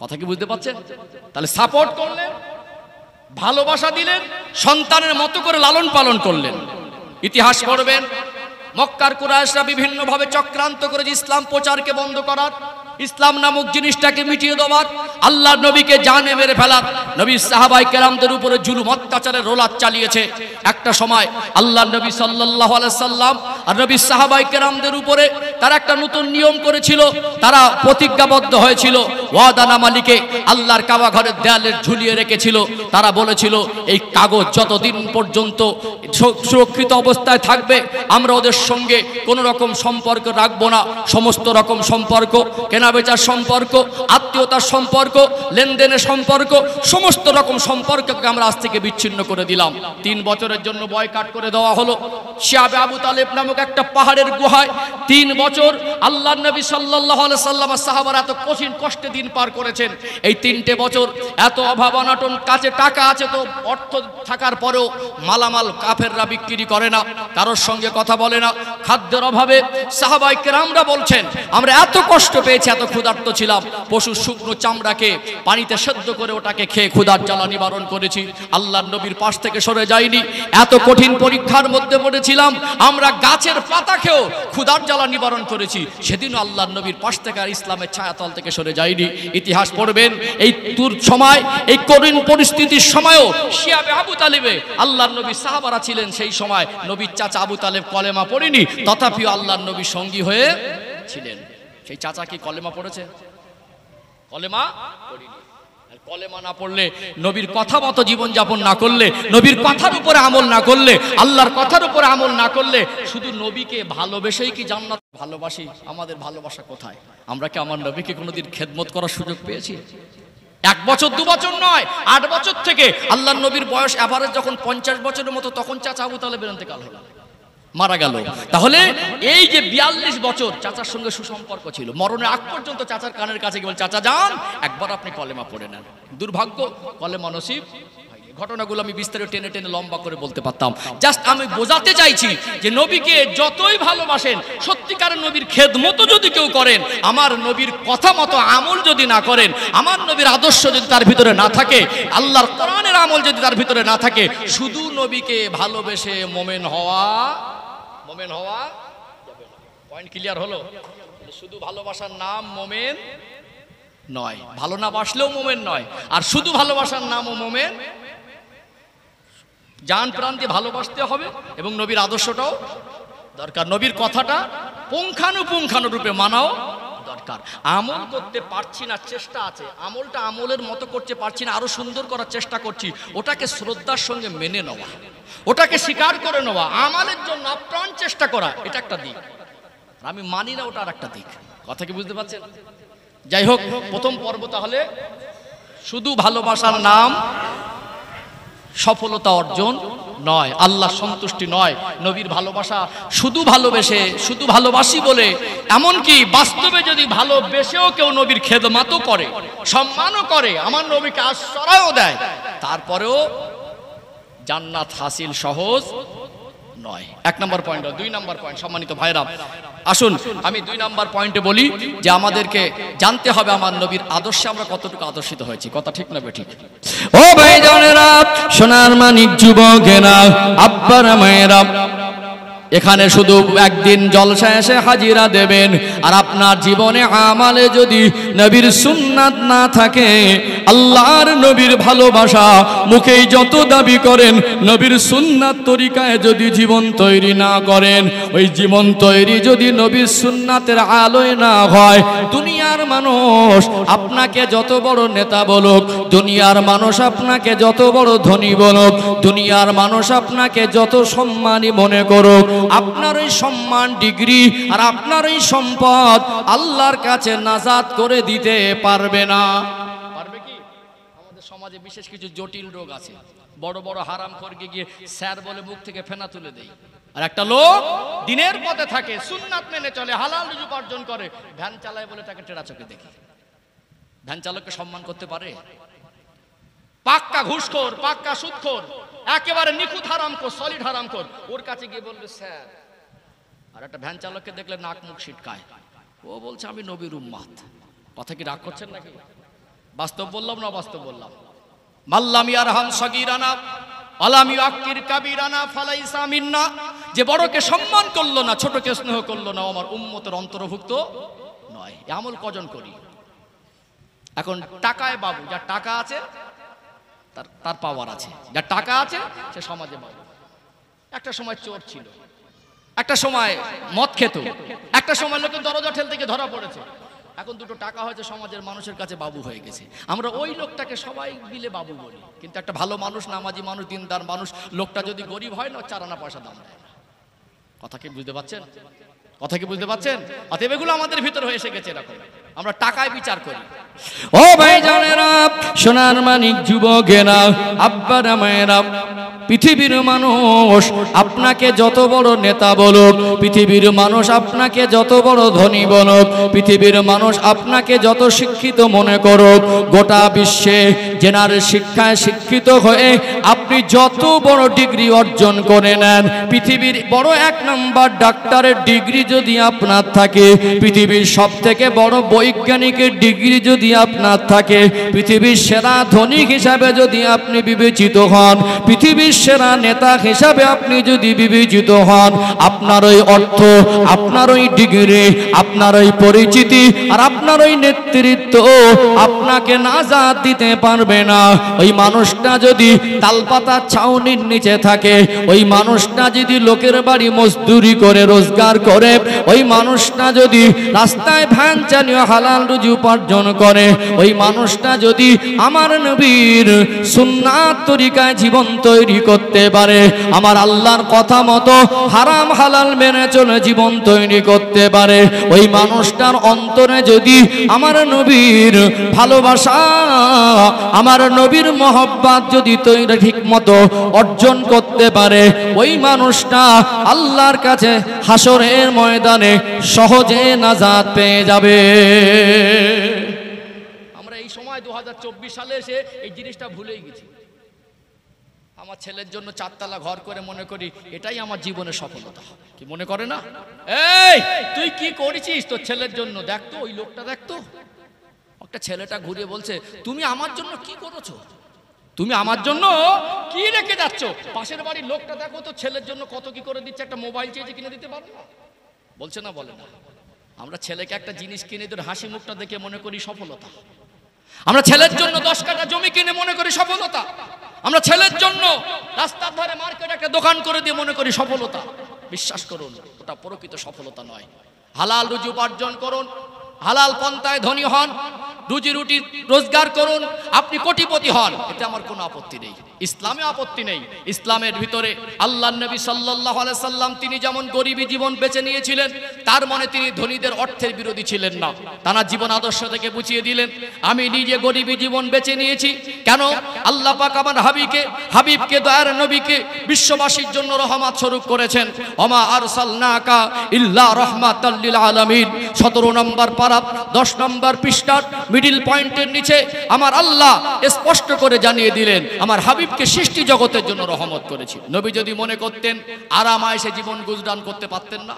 কথা কি বুঝতে পারছেন? তাহলে সাপোর্ট করলেন, ভালোবাসা দিলেন, সন্তানের মতো করে লালন পালন করলেন। ইতিহাস পড়বেন, মক্কার কুরাইশরা বিভিন্নভাবে চক্রান্ত করেছে ইসলাম প্রচারকে বন্ধ করার, ইসলাম নামক জিনিসটাকে মিটিয়ে দেওয়ার, আল্লাহর নবীকে জানে মেরে ফেলার, নবীর সাহাবায়ে কেরামদের উপরে জুলুম অত্যাচারের রোলাত চালিয়েছে। একটা সময় আল্লাহর নবী সাল্লাল্লাহু আলাইহি সাল্লাম আর নবীর সাহাবায়ে কেরামদের উপরে তারা একটা নতুন নিয়ম করেছিল। তারা প্রতিজ্ঞাবদ্ধ হয়েছিল, ওয়াদানামা লিখে আল্লাহর কাবা ঘরের দেয়ালে ঝুলিয়ে রেখেছিল। তারা বলেছিল, এই কাগজ যতদিন পর্যন্ত সুরক্ষিত অবস্থায় থাকবে, আমরা ওদের সঙ্গে কোনো রকম সম্পর্ক রাখবো না। সমস্ত রকম সম্পর্ক, কেনাবেচার সম্পর্ক, আত্মীয়তার সম্পর্ক, লেনদেনের সম্পর্ক, সমস্ত রকম সম্পর্ককে আমরা আজ থেকে বিচ্ছিন্ন করে দিলাম। 3 বছরের জন্য বয়কট করে দেওয়া হলো। শিয়াবে আবু তালেব নামক একটা পাহাড়ের গুহায় 3 বছর আল্লাহর নবী সাল্লাল্লাহু আলাইহি সাল্লাম সাহাবারা এত কঠিন কষ্টে দিন পার করেছেন। এই 3টে বছর এত অভাব অনটন, কাছে টাকা আছে তো অর্থ থাকার পরেও মালামাল কাফেররা বিক্রি করে না, কারোর সঙ্গে কথা বলে না, খাদ্যের অভাবে সাহাবায়ে কেরামরা বলছেন, আমরা এত কষ্ট পেয়েছি, এত ক্ষুধার্ত ছিলাম, পশুর শুকনো চামড়াকে পানিতে সেদ্ধ করে ওটাকে খেয়ে ক্ষুধার জ্বালা নিবারণ করেছি। আল্লাহর নবীর পাশ থেকে সরে যাইনি। এত কঠিন পরীক্ষার মধ্যে পড়েছিলাম, আমরা গাছের পাতা খেয়েও ক্ষুধার জ্বালা নিবারণ করেছি। সেদিনও আল্লাহর নবীর পাশ থেকে আর ইসলামের ছায়াতল থেকে সরে যাইনি। ইতিহাস পড়বেন, এই তুর সময়, এই কঠিন পরিস্থিতির সময়ও শিয়াবে আবু তালেবে আল্লাহর নবী সাহাবারা ছিলেন। সেই সময় নবীর চাচা আবু তালেব কলেমা পড়েনি, তথাপিও আল্লাহর নবী সঙ্গী হয়ে ছিলেন। সেই চাচা কি কলেমা পড়েছে? কলেমা পড়েনি। কলেমা না পড়লে, নবীর কথা মতো জীবন যাপন না করলে, নবীর কথার উপরে আমল না করলে, আল্লাহর কথার উপরে আমল না করলে, শুধু নবীকে ভালোবেসেই কি জান্নাত ভালোবাসি? আমাদের ভালোবাসা কোথায়? আমরা কি আমার নবীকে কোনোদিন খেদমত করার সুযোগ পেয়েছি? 1 বছর 2 বছর নয়, 8 বছর থেকে আল্লাহর নবীর বয়স এভারেজ যখন 50 বছরের মতো, তখন চাচা আবু তালেবের ইন্তেকাল হলো, মারা গেল। তাহলে এই যে 42 বছর চাচার সঙ্গে সুসম্পর্ক ছিল, মরণের আগ পর্যন্ত চাচার কানের কাছে গিয়ে বল, চাচা যান একবার আপনি কলেমা পড়ে নেন। দুর্ভাগ্য, কলেমা নসিব। ঘটনাগুলো আমি বিস্তারিত টেনে টেনে লম্বা করে বলতে পারতাম। জাস্ট আমি বোঝাতে চাইছি যে নবীকে যতই ভালোবাসেন, সত্যিকারের নবীর খেদমত যদি কেউ করেন, আমার নবীর কথা মতো আমল যদি না করেন, আমার নবীর আদর্শ যদি তার ভিতরে না থাকে, আল্লাহর কোরআনের আমল যদি তার ভিতরে না থাকে, শুধু নবীকে ভালোবেসে মোমেন হওয়া যাবে না। পয়েন্ট ক্লিয়ার হলো? শুধু ভালোবাসার নাম মোমেন নয়, ভালো না বাসলেও মোমেন নয়, আর শুধু ভালোবাসার নামও মোমেন। জান প্রাণ দিয়ে ভালোবাসতে হবে এবং নবীর আদর্শটাও দরকার, নবীর কথাটা পুঙ্খানুপুঙ্খানুরূপে মানাও দরকার। আমল করতে পারছি না, চেষ্টা আছে, আমলটা আমলের মতো করতে পারছি না, আরো সুন্দর করার চেষ্টা করছি, ওটাকে শ্রদ্ধার সঙ্গে মেনে নেওয়া, ওটাকে স্বীকার করে নেওয়া, আমলের জন্য আপ্রাণ চেষ্টা করা, এটা একটা দিক। আমি মানি না, ওটা আর একটা দিক। কথা কি বুঝতে পারছেন? যাই হোক, প্রথম পর্ব তাহলে শুধু ভালোবাসার নাম সফলতা অর্জন নয়, আল্লাহ সন্তুষ্টি নয়। নবীর ভালোবাসা শুধু ভালোবেসে, শুধু ভালোবাসি বলে, এমনকি বাস্তবে যদি ভালোবেসেও কেউ নবীর খেদমতও করে, সম্মানও করে, আমার নবীকে আশ্রয়ও দেয়, তারপরেও জান্নাত হাসিল সহজ নয়। 1 নম্বর পয়েন্ট। 2 নম্বর পয়েন্ট, সম্মানিত ভাইরা, আসুন আমি 2 নম্বর পয়েন্টে বলি যে আমাদেরকে জানতে হবে আমার নবীর আদর্শে আমরা কতটুকু আদর্শিত হয়েছি। কথা ঠিক না বেঠিক? ও ভাইজানেরা, সোনার মানিক যুবকেরা, আব্বারা মায়েরা, এখানে শুধু একদিন জলসা এসে হাজিরা দেবেন, আর আপনার জীবনে আমালে যদি নবীর সুন্নাত না থাকে, আল্লাহর নবীর ভালোবাসা মুখেই যত দাবি করেন, নবীর সুন্নাত তরিকায় যদি জীবন তৈরি না করেন, ওই জীবন তৈরি যদি নবীর সুন্নাতের আলোয় না হয়, দুনিয়ার মানুষ আপনাকে যত বড় নেতা বলুক, দুনিয়ার মানুষ আপনাকে যত বড় ধনী বলুক, দুনিয়ার মানুষ আপনাকে যত সম্মানী মনে করুক, আপনার ওই সম্মান, ডিগ্রি আর আপনার ওই সম্পদ আল্লাহর কাছে নাজাত করে দিতে পারবে না। পারবে কি? আমাদের সমাজে বিশেষ কিছু জটিল রোগ আছে, বড় বড় হারাম খোরকে গিয়ে স্যার বলে মুখ থেকে ফেনা তুলে দেয়। আর একটা লোক দিনের পথে থাকে, সুন্নাত মেনে চলে, হালাল রুজি উপার্জন করে, ভ্যান চালায় বলে তাকে টেরা চোখে দেখে। ভ্যান চালককে সম্মান করতে পারে? পাক্কা ঘুষখোর, পাক্কা সুদখোর, একেবারে নিখুঁত হারামখোর, সলিড হারামখোর, ওর কাছে গিয়ে বলবে স্যার। আর একটা ভ্যান চালককে দেখলে নাক মুখ ছিটকায়, ও বলছে আমি নবীর উম্মাত। কথা কি রাগ করছেন নাকি? বাস্তব বললাম না বাস্তব বললাম? মাল্লাম ইয়ারহাম সগীরানা আলাম ইউআক্কির কাবীরানা ফালাইসা মিন্না। যে বড়কে সম্মান করলো না, ছোটকে স্নেহ করলো না, আমার উম্মতের অন্তর্ভুক্ত নয়। এই আমল কজন করি? এখন টাকায় বাবু, যার টাকা আছে তার পাওয়ার আছে, যার টাকা আছে সে সমাজে বাবু। একটা সময় চোর ছিল, একটা সময় মদ খেত, একটা সময় লোকের দরজা ঠেল থেকে ধরা পড়েছে, এখন দুটো টাকা হয়েছে, সমাজের মানুষের কাছে বাবু হয়ে গেছে। আমরা ওই লোকটাকে সবাই মিলে বাবু বলি, কিন্তু একটা ভালো মানুষ, নামাজি মানুষ, দিনদার মানুষ, লোকটা যদি গরিব হয় না, 4 আনা পয়সা দাম দেয়। কথা কি বুঝতে পারছেন? কথা কি বুঝতে পারছেন? অতএব এগুলো আমাদের ভিতর হয়ে এসে গেছে এরকম, আমরা টাকায় বিচার করি। ও ভাই জানেরা, সোনার মানিক যুবকেরা, আব্বারা মায়েরা, পৃথিবীর মানুষ আপনাকে যত বড় নেতা বলুক, পৃথিবীর মানুষ আপনাকে যত বড় ধনী বলুক, পৃথিবীর মানুষ আপনাকে যত শিক্ষিত মনে করুক, গোটা বিশ্বে জেনার শিক্ষায় শিক্ষিত হয়ে আপনি যত বড় ডিগ্রি অর্জন করে নেন, পৃথিবীর বড় 1 নম্বর ডাক্তারের ডিগ্রি যদি আপনার থাকে, পৃথিবীর সব থেকে বড় বৈজ্ঞানিকের ডিগ্রি যদি আপনার থাকে, পৃথিবীর সেরা ধনী হিসাবে যদি আপনি বিবেচিত হন, পৃথিবীর সেরা নেতা হিসাবে আপনি যদি বিবেচিত হন, আপনার ওই অর্থ, আপনার ওই ডিগ্রি, আপনার ওই পরিচিতি আর আপনার ওই নেতৃত্ব আপনাকে নাজাত দিতে পারবে না। ওই মানুষটা যদি তালপাতা ছাউনির নিচে থাকে, ওই মানুষটা যদি লোকের বাড়ি মজদুরি করে রোজগার করে, ওই মানুষটা যদি রাস্তায় ভ্যান চালিয়ে হালাল রুজি উপার্জন করে, ওই মানুষটা যদি আমার নবীর সুন্নাত তরিকায় জীবন তৈরি করতে পারে, আমার আল্লাহর কথা মতো হারাম হালাল মেনে চলে জীবন তৈরি করতে পারে, ওই মানুষটার অন্তরে যদি আমার নবীর ভালোবাসা, আমার নবীর মহব্বত যদি তৈরি ঠিক মতো অর্জন করতে পারে, ওই মানুষটা আল্লাহর কাছে হাসরের ময়দানে সহজে নাজাত পেয়ে যাবে। আমরা এই সময় 2024 সালে এসে এই জিনিসটা ভুলেই গেছি। আমার ছেলের জন্য 4 তলা ঘর করে মনে করি এটাই আমার জীবনের সফলতা, কি মনে করে না? এই তুই কি করেছিস তোর ছেলের জন্য? দেখতো ওই লোকটা, দেখতো একটা ছেলেটা ঘুরিয়ে বলছে তুমি আমার জন্য কি করেছো, তুমি আমার জন্য কি রেখে যাচ্ছ? পাশের বাড়ির লোকটা দেখো তো ছেলের জন্য কত কি করে দিচ্ছে, একটা মোবাইল চেয়েছে কিনে দিতে পারো না, বলছে না? বলে না? আমরা ছেলেকে একটা জিনিস কিনে তোর হাসি মুখটা দেখে মনে করি সফলতা। আমরা ছেলের জন্য 10 কাঠা জমি কিনে মনে করি সফলতা। আমরা ছেলের জন্য রাস্তার ধারে মার্কেটে একটা দোকান করে দিয়ে মনে করি সফলতা। বিশ্বাস করুন, ওটা প্রকৃত সফলতা নয়। হালাল রুজি উপার্জন করুন, হালাল পন্থায় ধনী হন, রুজি রুটি রোজগার করুন, আপনি কোটিপতি হন, এতে আমার কোনো আপত্তি নেই, ইসলামে আপত্তি নেই। ইসলামের ভিতরে আল্লাহর নবী সাল্লাল্লাহু আলাইহি সাল্লাম তিনি যেমন গরিবী জীবন বেছে নিয়েছিলেন, তার মনে তিনি ধনীদের অর্থের বিরোধী ছিলেন না। তার জীবন আদর্শ থেকে বুঝিয়ে দিলেন আমি নিজে গরিবী জীবন বেছে নিয়েছি কেন? আল্লাহ পাক আমার হাবিবকে দয়ার নবীকে বিশ্ববাসীর জন্য রহমত স্বরূপ করেছেন। ওমা আরসালনাকা ইল্লা রাহমাতাল লিল আলামিন। 17 নম্বর পারা 10 নম্বর পৃষ্ঠার মিডল পয়েন্টের নিচে আমার আল্লাহ স্পষ্ট করে জানিয়ে দিলেন আমার হাবিবকে সৃষ্টি জগতের জন্য রহমত করেছি। নবী যদি মনে করতেন আরাম আয়েশে জীবন গুজরান করতে পারতেন না।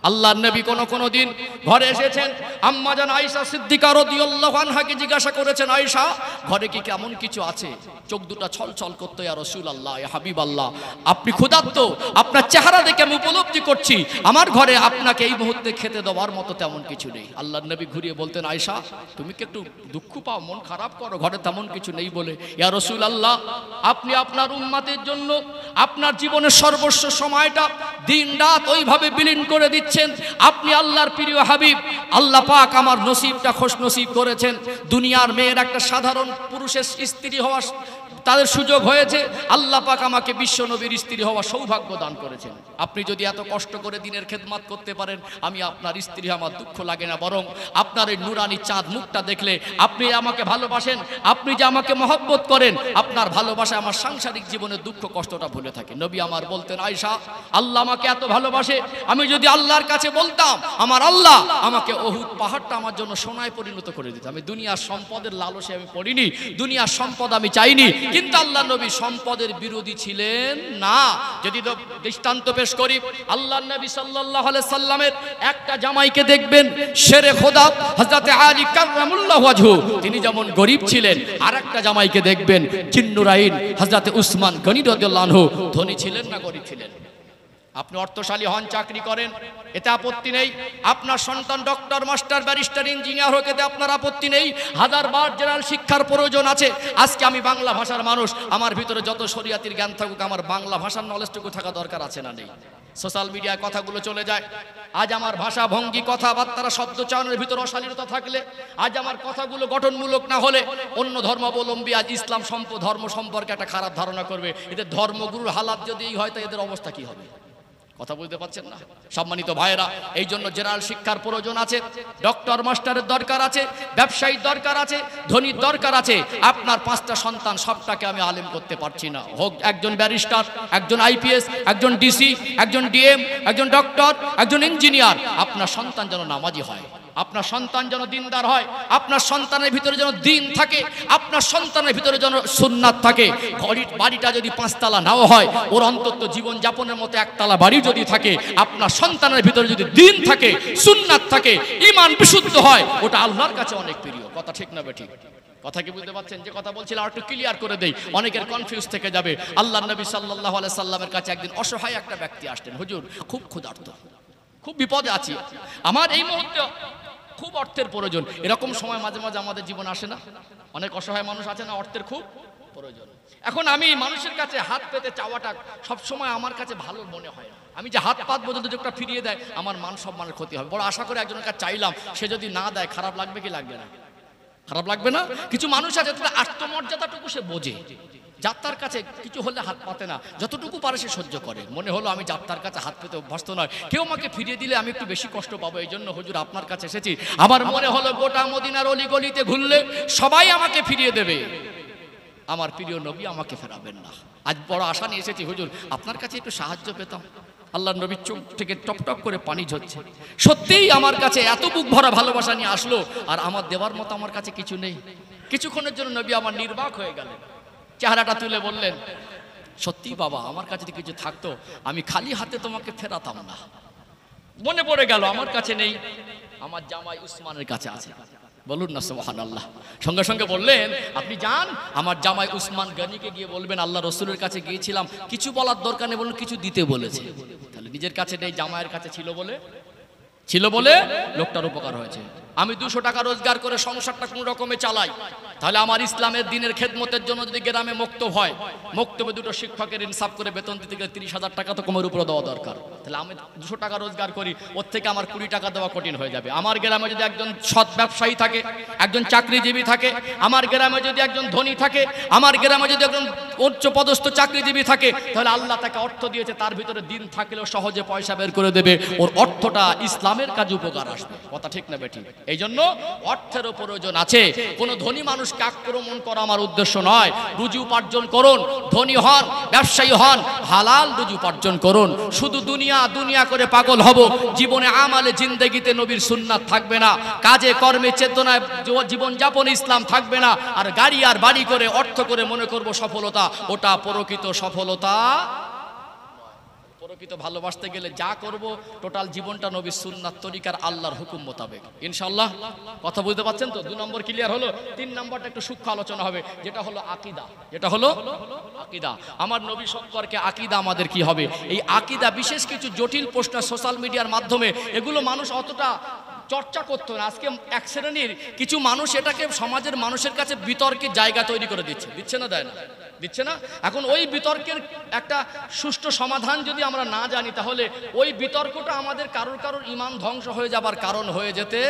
আল্লাহর নবী কোনো দিন ঘরে এসেছেন, আম্মা জান আয়েশা সিদ্দিকা রাদিয়াল্লাহু আনহাকে জিজ্ঞাসা করেছেন, আয়েশা ঘরে কি কেমন কিছু আছে? চোখ দুটো ছলছল করতো, ইয়া রাসূলুল্লাহ, ইয়া হাবিবাল্লাহ, আপনি ক্ষুধার্ত, আপনার চেহারা দেখে আমি উপলব্ধি করছি আমার ঘরে আপনাকে এই মুহূর্তে খেতে দেওয়ার মতো তেমন কিছু নেই। আল্লাহর নবী ঘুরিয়ে বলতেন, আয়েশা তুমি কি একটু দুঃখ পাও, মন খারাপ করো, ঘরে তেমন কিছু নেই বলে? ইয়া রাসূলুল্লাহ, আপনি আপনার উম্মতের জন্য আপনার জীবনের সর্বস্ব সময়টা দিন রাত ওইভাবে বিলীন করে দিচ্ছেন। আপনি আল্লাহর প্রিয় হাবিব, আল্লাহ পাক আমার নসিবটা খোশ নসিব করেছেন। দুনিয়ার মেয়ের একটা সাধারণ পুরুষের স্ত্রী হওয়ার তাদের সুযোগ হয়েছে, আল্লাহ পাক আমাকে বিশ্ব নবীর স্ত্রী হওয়ার সৌভাগ্য দান করেছেন। আপনি যদি এত কষ্ট করে দিনের খেদমত করতে পারেন, আমি আপনার স্ত্রী, আমার দুঃখ লাগে না, বরং আপনার এই নুরানি চাঁদ মুখটা দেখলে আপনি আমাকে ভালোবাসেন, আপনি যে আমাকে মহব্বত করেন, আপনার ভালোবাসা আমার সাংসারিক জীবনের দুঃখ কষ্টটা ভুলে থাকে। নবী আমার বলতেন, আয়েশা আল্লাহ আমাকে এত ভালোবাসে, আমি যদি আল্লাহর কাছে বলতাম আমার আল্লাহ আমাকে উহুদ পাহাড়টা আমার জন্য সোনায় পরিণত করে দিত। আমি দুনিয়ার সম্পদের লালসে আমি পড়িনি, দুনিয়ার সম্পদ আমি চাইনি, কিন্তু আল্লাহ নবী সম্পদের বিরোধী ছিলেন না। যদি দৃষ্টান্ত পেশ করি, আল্লাহ নবী সাল্লাল্লাহু আলাইহি সাল্লামের একটা জামাইকে দেখবেন, শেরে খোদা হযরত আলী কাররামুল্লাহু ওয়াজহু, তিনি যেমন গরীব ছিলেন, আর একটা জামাইকে দেখবেন জিন্নুরাইন হযরত উসমান গনি রাদিয়াল্লাহু আনহু, ধনী ছিলেন না গরীব ছিলেন? আপনি অর্থশালী হন, চাকরি করেন, এতে আপত্তি নেই। আপনার সন্তান ডক্টর, মাস্টার, ব্যারিস্টার, ইঞ্জিনিয়ার হোক, এতে আপনার আপত্তি নেই। হাজারবার জেনারেল শিক্ষার প্রয়োজন আছে। আজকে আমি বাংলা ভাষার মানুষ, আমার ভিতরে যত শরিয়াতির জ্ঞান থাকুক, আমার বাংলা ভাষার নলেজটুকু থাকা দরকার আছে না নেই? সোশ্যাল মিডিয়ায় কথাগুলো চলে যায়। আজ আমার ভাষা ভঙ্গি, কথাবার্তারা, শব্দ চয়নের ভিতরে অশালীনতা থাকলে, আজ আমার কথাগুলো গঠনমূলক না হলে, অন্য ধর্মাবলম্বী আজ ইসলাম ধর্ম সম্পর্কে একটা খারাপ ধারণা করবে। এদের ধর্মগুরুর হালাত যদি এই হয়, তো এদের অবস্থা কি হবে? কথা বলতে পারছেন না? সম্মানিত ভাইয়েরা, এই জন্য জেনারেল শিক্ষার প্রয়োজন আছে, ডক্টর মাস্টারের দরকার আছে, ব্যবসায়ীর দরকার আছে, ধনীর দরকার আছে। আপনার 5টা সন্তান, সবটাকে আমি আলেম করতে পারছি না। হোক একজন ব্যারিস্টার, একজন আইপিএস, একজন ডিসি, একজন ডিএম, একজন ডক্টর, একজন ইঞ্জিনিয়ার। আপনার সন্তান যেন নামাজি হয়, আপনার সন্তান যেন দিনদার হয়, আপনার সন্তানের ভিতরে যেন দিন থাকে, আপনার সন্তানের ভিতরে যেন সুন্নাত থাকে। বাড়িটা যদি 5 তলা নাও হয়, ওর অন্তত জীবন যাপনের মতো 1 তলা বাড়ি যদি থাকে, আপনার সন্তানের ভিতরে যদি দিন থাকে, সুন্নাত থাকে, ঈমান বিশুদ্ধ হয়, ওটা আল্লাহর কাছে অনেক প্রিয়। কথা ঠিক না বেঠিক? কথা কি বুঝতে পারছেন? যে কথা বলছিলাম আর একটু ক্লিয়ার করে দেই, অনেকের কনফিউজ থেকে যাবে। আল্লাহর নবী সাল্লাল্লাহু আলাইহি সাল্লামের কাছে একদিন অসহায় একটা ব্যক্তি আসলেন, হুজুর খুব ক্ষুধার্ত, খুব বিপদে আছি, আমার এই মুহূর্তে খুব অর্থের প্রয়োজন। এরকম সময় মাঝে মাঝে আমাদের জীবন আসে না? অনেক অসহায় মানুষ আছে না, অর্থের খুব প্রয়োজন। এখন আমি মানুষের কাছে হাত পেতে চাওয়াটা সব সময় আমার কাছে ভালো মনে হয় না। আমি যে হাত পাত পর্যন্ত যেটা ফিরিয়ে দেয়, আমার মান সম্মানের ক্ষতি হবে। বড় আশা করে একজনের কাছে চাইলাম, সে যদি না দেয়, খারাপ লাগবে কি লাগবে না? খারাপ লাগবে না? কিছু মানুষ আছে তাদের আত্মমর্যাদাটুকু সে বোঝে, যাত্রার কাছে কিছু হলে হাত পাতে না, যতটুকু পারে সে সহ্য করে। মনে হলো আমি যাত্রার কাছে হাত পেতে অভ্যস্ত নয়, কেউ আমাকে ফিরিয়ে দিলে আমি একটু বেশি কষ্ট পাবো, এই জন্য হুজুর আপনার কাছে এসেছি। আমার মনে হলো গোটা মদিনার অলি গলিতে ঘুরলে সবাই আমাকে ফিরিয়ে দেবে, আমার প্রিয় নবী আমাকে ফেরাবেন না। আজ বড় আশা নিয়ে এসেছি, হুজুর আপনার কাছে একটু সাহায্য পেতাম। আল্লাহর নবীর চোখ থেকে টপ টপ করে পানি ঝরছে। সত্যিই আমার কাছে এত বুক ভরা ভালোবাসা নিয়ে আসলো, আর আমার দেওয়ার মতো আমার কাছে কিছু নেই। কিছুক্ষণের জন্য নবী আমার নির্বাক হয়ে গেলেন, চেহারাটা তুলে বললেন, সত্যি বাবা, আমার কাছে কিছু থাকতো আমি খালি হাতে তোমাকে ফেরাতাম না। মনে পড়ে গেল আমার কাছে নেই, আমার জামাই উসমানের কাছে আছে। বলুন না সুবহানাল্লাহ। সঙ্গে সঙ্গে বললেন, আপনি যান আমার জামাই উসমান গনিকে গিয়ে বলবেন আল্লাহ রসুলের কাছে গিয়েছিলাম, কিছু বলার দরকার নেই, বলুন কিছু দিতে বলেছে। তাহলে নিজের কাছে নেই, জামাইয়ের কাছে ছিল বলে লোকটার উপকার হয়েছে। আমি 200 টাকা রোজগার করে সংসারটা কোনো রকমে চালাই, তাহলে আমার ইসলামের দিনের খেদমতের জন্য যদি গ্রামে মক্তব হয়, মক্তবে 2টো শিক্ষকের ইনসাফ করে বেতন দিতে গেলে 30,000 টাকা তো কমের উপরে দেওয়া দরকার। তাহলে আমি 200 টাকা রোজগার করি, ওর থেকে আমার 20 টাকা দেওয়া কঠিন হয়ে যাবে। আমার গ্রামে যদি একজন সৎ ব্যবসায়ী থাকে, একজন চাকরিজীবী থাকে, আমার গ্রামে যদি একজন ধনী থাকে, আমার গ্রামে যদি একজন উচ্চ পদস্থ চাকরিজীবী থাকে, তাহলে আল্লাহ তাকে অর্থ দিয়েছে, তার ভিতরে দিন থাকলেও সহজে পয়সা বের করে দেবে, ওর অর্থটা ইসলামের কাজে উপকার আসবে। কথা ঠিক না বেঠিক? এই জন্য অর্থেরও প্রয়োজন আছে। কোন ধনী মানুষকে আক্রমণ করা আমার উদ্দেশ্য নয়। রুজি উপার্জন করুন, ধনী হন, ব্যবসায়ী হন, হালাল রুজি উপার্জন করুন। শুধু দুনিয়া দুনিয়া করে পাগল হব, জীবনে আমালে জিন্দেগিতে নবীর সুন্নাত থাকবে না, কাজে কর্মে চেতনায় জীবন যাপন ইসলাম থাকবে না। আর গাড়ি আর বাড়ি করে অর্থ করে মনে করব সফলতা, ওটা প্রকৃত সফলতা। প্রকৃত ভালোবাসতে গেলে যা করব টোটাল জীবনটা নবীর সুন্নাত তরিকার আল্লাহর হুকুম মোতাবেক ইনশাআল্লাহ। কথা বুঝতে পারছেন তো? 2 নম্বর ক্লিয়ার হলো। 3 নম্বরটা একটু সূক্ষ্ম আলোচনা হবে, যেটা হলো আকীদা। যেটা হলো আকীদা, আমার নবী সম্পর্কে আকীদা আমাদের কি হবে। এই আকীদা বিশেষ কিছু জটিল প্রশ্ন সোশ্যাল মিডিয়ার মাধ্যমে এগুলো মানুষ অতটা চর্চা করতো না। আজকে এক শ্রেণীর কিছু মানুষ এটাকে সমাজের মানুষের কাছে বিতর্কের জায়গা তৈরি করে দিচ্ছে না, দেয় না, দিচ্ছে না। এখন ওই বিতর্কের একটা সুষ্ঠু সমাধান যদি আমরা না জানি, তাহলে ওই বিতর্কটা আমাদের কারোর ঈমান ধ্বংস হয়ে যাবার কারণ হয়ে যেতে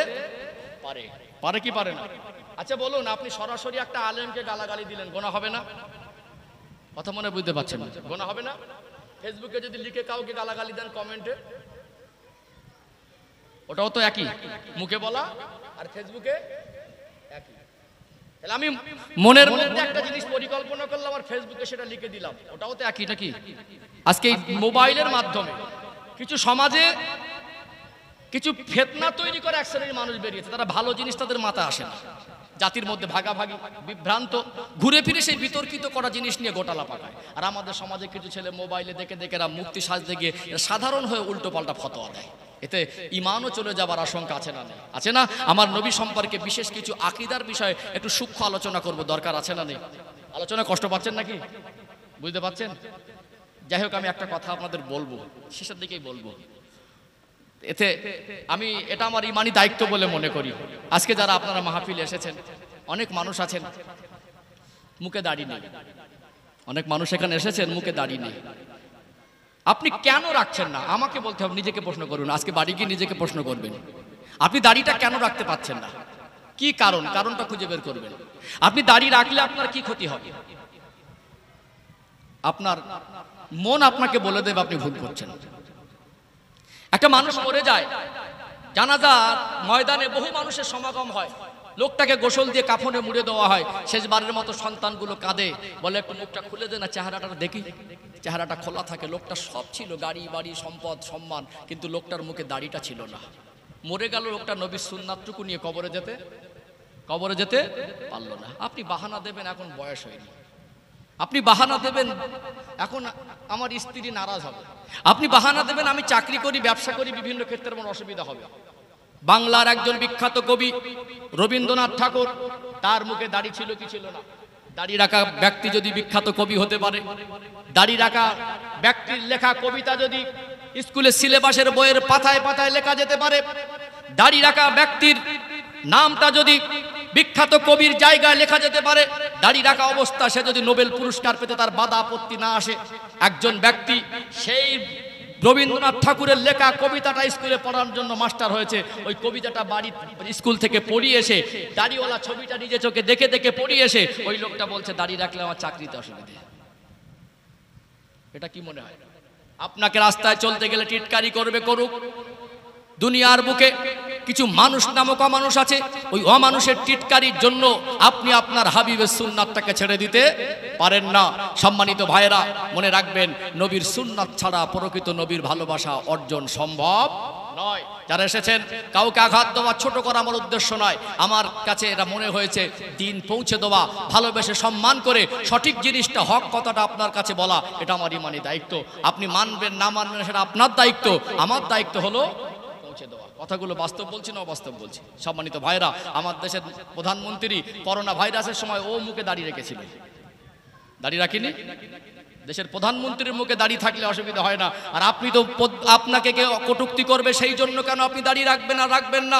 পারে কি পারে না? আচ্ছা বলুন, আপনি সরাসরি একটা আলেমকে গালাগালি দিলেন, গোনা হবে না? কথা মনে বুঝতে পারছেন না? গোনা হবে না? ফেসবুকে যদি লিখে কাউকে গালাগালি দেন কমেন্টে, ওটাও তো একই, মুখে বলা আর ফেসবুকে একই। তাহলে আমি মনের মধ্যে একটা জিনিস পরিকল্পনা করলাম আর ফেসবুকে সেটা লিখে দিলাম, ওটাও তো একই নাকি? আজকে এই মোবাইলের মাধ্যমে কিছু সমাজে কিছু ফিতনা তৈরি করে এক শ্রেণীর মানুষ বেরিয়েছে, তারা ভালো জিনিস তাদের মাথায় আসে না, জাতির মধ্যে ভাগাভাগি, বিভ্রান্ত, ঘুরে ফিরে সেই বিতর্কিত করা জিনিস নিয়ে গোটালা পাকায়। আর আমাদের সমাজে কিছু ছেলে মোবাইলে দেখে এরা মুক্তি সাজতে গিয়ে সাধারণ হয়ে উল্টো পাল্টা ফতোয়া দেয়, এতে ঈমানও চলে যাবার আশঙ্কা আছে না? নেই? আছে না? আমার নবী সম্পর্কে বিশেষ কিছু আকীদার বিষয়ে একটু সূক্ষ্ম আলোচনা করব, দরকার আছে না? নেই? আলোচনা কষ্ট পাচ্ছেন নাকি? বুঝতে পারছেন? যাই হোক, আমি একটা কথা আপনাদের বলবো, শেষের দিকেই বলবো। এটা আমার ঈমানি দায়িত্ব বলে মনে করি। আজকে যারা আপনারা মাহফিলে এসেছেন, অনেক মানুষ আছেন মুখে দাড়ি নেই, অনেক মানুষ এখানে এসেছেন মুখে দাড়ি নেই। আপনি কেন রাখছেন না? আমাকে বলতে হবে, নিজেকে প্রশ্ন করুন। আজকে বাড়ি গিয়ে নিজেকে প্রশ্ন করবেন, আপনি দাড়িটা কেন রাখতে পারছেন না? কি কারণটা খুঁজে বের করবেন। আপনি দাড়ি রাখলে আপনার কি ক্ষতি হবে? আপনার মন আপনাকে বলে দেবে আপনি ভুল করছেন। একটা মানুষ মরে যায়, জানাজার ময়দানে বহু মানুষের সমাগম হয়, লোকটাকে গোসল দিয়ে কাফনে মুড়ে দেওয়া হয়, শেষবারের মতো সন্তানগুলো কাঁদে, বলে একটু মুখটা খুলে দে না, চেহারাটা দেখি। চেহারাটা খোলা থাকে, লোকটা সব ছিল, গাড়ি বাড়ি সম্পদ সম্মান, কিন্তু লোকটার মুখে দাড়িটা ছিল না। মরে গেল লোকটা, নবীর সুন্নাতটুকু নিয়ে কবরে যেতে পারলো না। আপনি বাহানা দেবেন এখন বয়স হয়নি, আপনি বাহানা দেবেন এখন আমার স্ত্রী নারাজ হবে, আপনি বাহানা দেবেন আমি চাকরি করি, ব্যবসা করি, বিভিন্ন ক্ষেত্রে আমার অসুবিধা হবে। বাংলার একজন বিখ্যাত কবি রবীন্দ্রনাথ ঠাকুর, তার মুখে দাড়ি ছিল কি ছিল না? দাড়ি রাখা ব্যক্তি যদি বিখ্যাত কবি হতে পারে, দাড়ি রাখা ব্যক্তির লেখা কবিতা যদি স্কুলের সিলেবাসের বইয়ের পাতায় পাতায় লেখা যেতে পারে, দাড়ি রাখা ব্যক্তির নামটা যদি বিখ্যাত কবির জায়গায় লেখা যেতে পারে, দাড়ি রাখা অবস্থা সে যদি নোবেল পুরস্কার পেতে তার বাধা আপত্তি না আসে, একজন ব্যক্তি সেই রবীন্দ্রনাথ ঠাকুরের লেখা কবিতাটা স্কুলে পড়ার জন্য মাস্টার হয়েছে, ওই কবিতাটা বাড়ি স্কুল থেকে পড়িয়ে এসে দাড়িওয়ালা ছবিটা নিজে চোখে দেখে দেখে পড়িয়ে এসে ওই লোকটা বলছে দাড়ি রাখলে আমার চাকরিতে অসুবিধা। এটা কি মনে হয়? আপনাকে রাস্তায় চলতে গেলে টিটকারি করুক। দুনিয়ার বুকে কিছু মানুষ নামক অমানুষ আছে, ওই অমানুষের টিটকারির জন্য আপনি আপনার হাবিবের সুন্নাতটাকে ছেড়ে দিতে পারেন না। সম্মানিত ভাইয়েরা, মনে রাখবেন, নবীর সুন্নাত ছাড়া প্রকৃত নবীর ভালোবাসা অর্জন সম্ভব নয়। যারা এসেছেন, কাউকে আঘাত দেওয়া, ছোট করা আমার উদ্দেশ্য নয়। আমার কাছে এটা মনে হয়েছে দিন পৌঁছে দেওয়া, ভালোবেসে সম্মান করে সঠিক জিনিসটা, হক কথাটা আপনার কাছে বলা, এটা আমার ঈমানি দায়িত্ব। আপনি মানবেন না মানবেন সেটা আপনার দায়িত্ব, আমার দায়িত্ব হলো পৌঁছে দেওয়া। কথাগুলো বাস্তব বলছি না অবাস্তব বলছি? সম্মানিত ভাইরা, আমার দেশের প্রধানমন্ত্রী করোনা ভাইরাসের সময় ও মুখে দাঁড়িয়ে রেখেছিল, দাড়ি রাখিনি? দেশের প্রধানমন্ত্রীর মুখে দাড়ি থাকলে অসুবিধা হয় না। আর আপনি তো, আপনাকে কেউ কটূক্তি করবে সেই জন্য কেন আপনি দাড়ি রাখবেন আর রাখবেন না?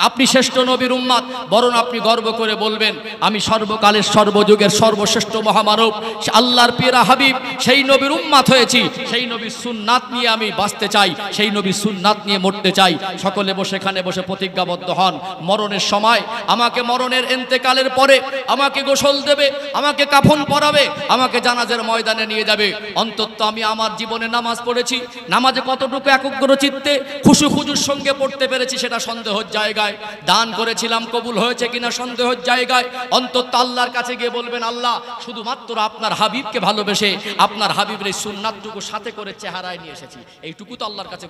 আপনি শ্রেষ্ঠ নবীর উম্মত, বরং আপনি গর্ব করে বলবেন আমি সর্বকালের সর্বযুগের সর্বশ্রেষ্ঠ মহামানব আল্লাহর পিয়ারা হাবিব, সেই নবীর উম্মত হয়েছি, সেই নবীর সুন্নাত নিয়ে আমি বাঁচতে চাই, সেই নবীর সুন্নাত নিয়ে মরতে চাই। সকলে বসে এখানে বসে প্রতিজ্ঞাবদ্ধ হন, মরণের সময় আমাকে, মরণের ইন্তেকালের পরে আমাকে গোসল দেবে, আমাকে কাফন পরাবে, আমাকে জানাজার ময়দানে নিয়ে যাবে। অন্তত আমি আমার জীবনে নামাজ পড়েছি, নামাজে কতটুকু একাগ্র চিত্তে খুশুর সঙ্গে পড়তে পেরেছি সেটা সন্দেহের জায়গায়। দান করেছিলাম, কবুল হয়েছে কিনা সন্দেহের জায়গায়। অন্তত আল্লাহর কাছে গিয়ে বলবেন, আল্লাহ শুধুমাত্র আপনার হাবিবকে ভালোবেসে আপনার হাবিবের এই সুন্নাতটুকু সাথে করে চেহারায় নিয়ে এসেছি, এইটুকু তো আল্লাহর কাছে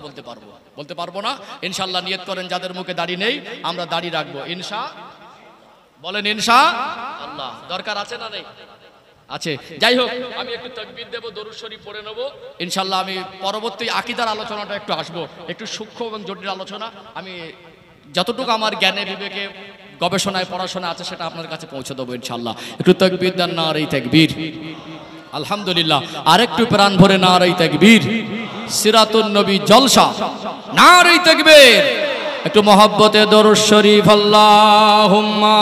বলতে পারবো না? ইনশাআল্লাহ নিয়ত করেন, যাদের মুখে দাড়ি নেই আমরা দাড়ি রাখবো, বলেন ইনশাআল্লাহ। দরকার আছে না নেই? আছে। যাই হোক, আমি একটু তাকবীর দেব, দরুদ শরীফ পড়ে নেব ইনশাআল্লাহ। আমি পরবর্তী আকীদার আলোচনাটা একটু আসবো, একটু সূক্ষ্ম এবং জটিল আলোচনা। আমি যতটুকু আমার জ্ঞানে বিবেকে গবেষণায় পড়াশোনা আছে সেটা আপনার কাছে পৌঁছে দেবো ইনশাআল্লাহ। একটু তাকবীর দেন, নারে তাকবীর। আলহামদুলিল্লাহ। আরেকটু প্রাণ ভরে নারে তাকবীর। সিরাতুন নবী জলসা, নারে তাকবীর। একটু মহব্বতে দরুদ শরীফ। আল্লাহুম্মা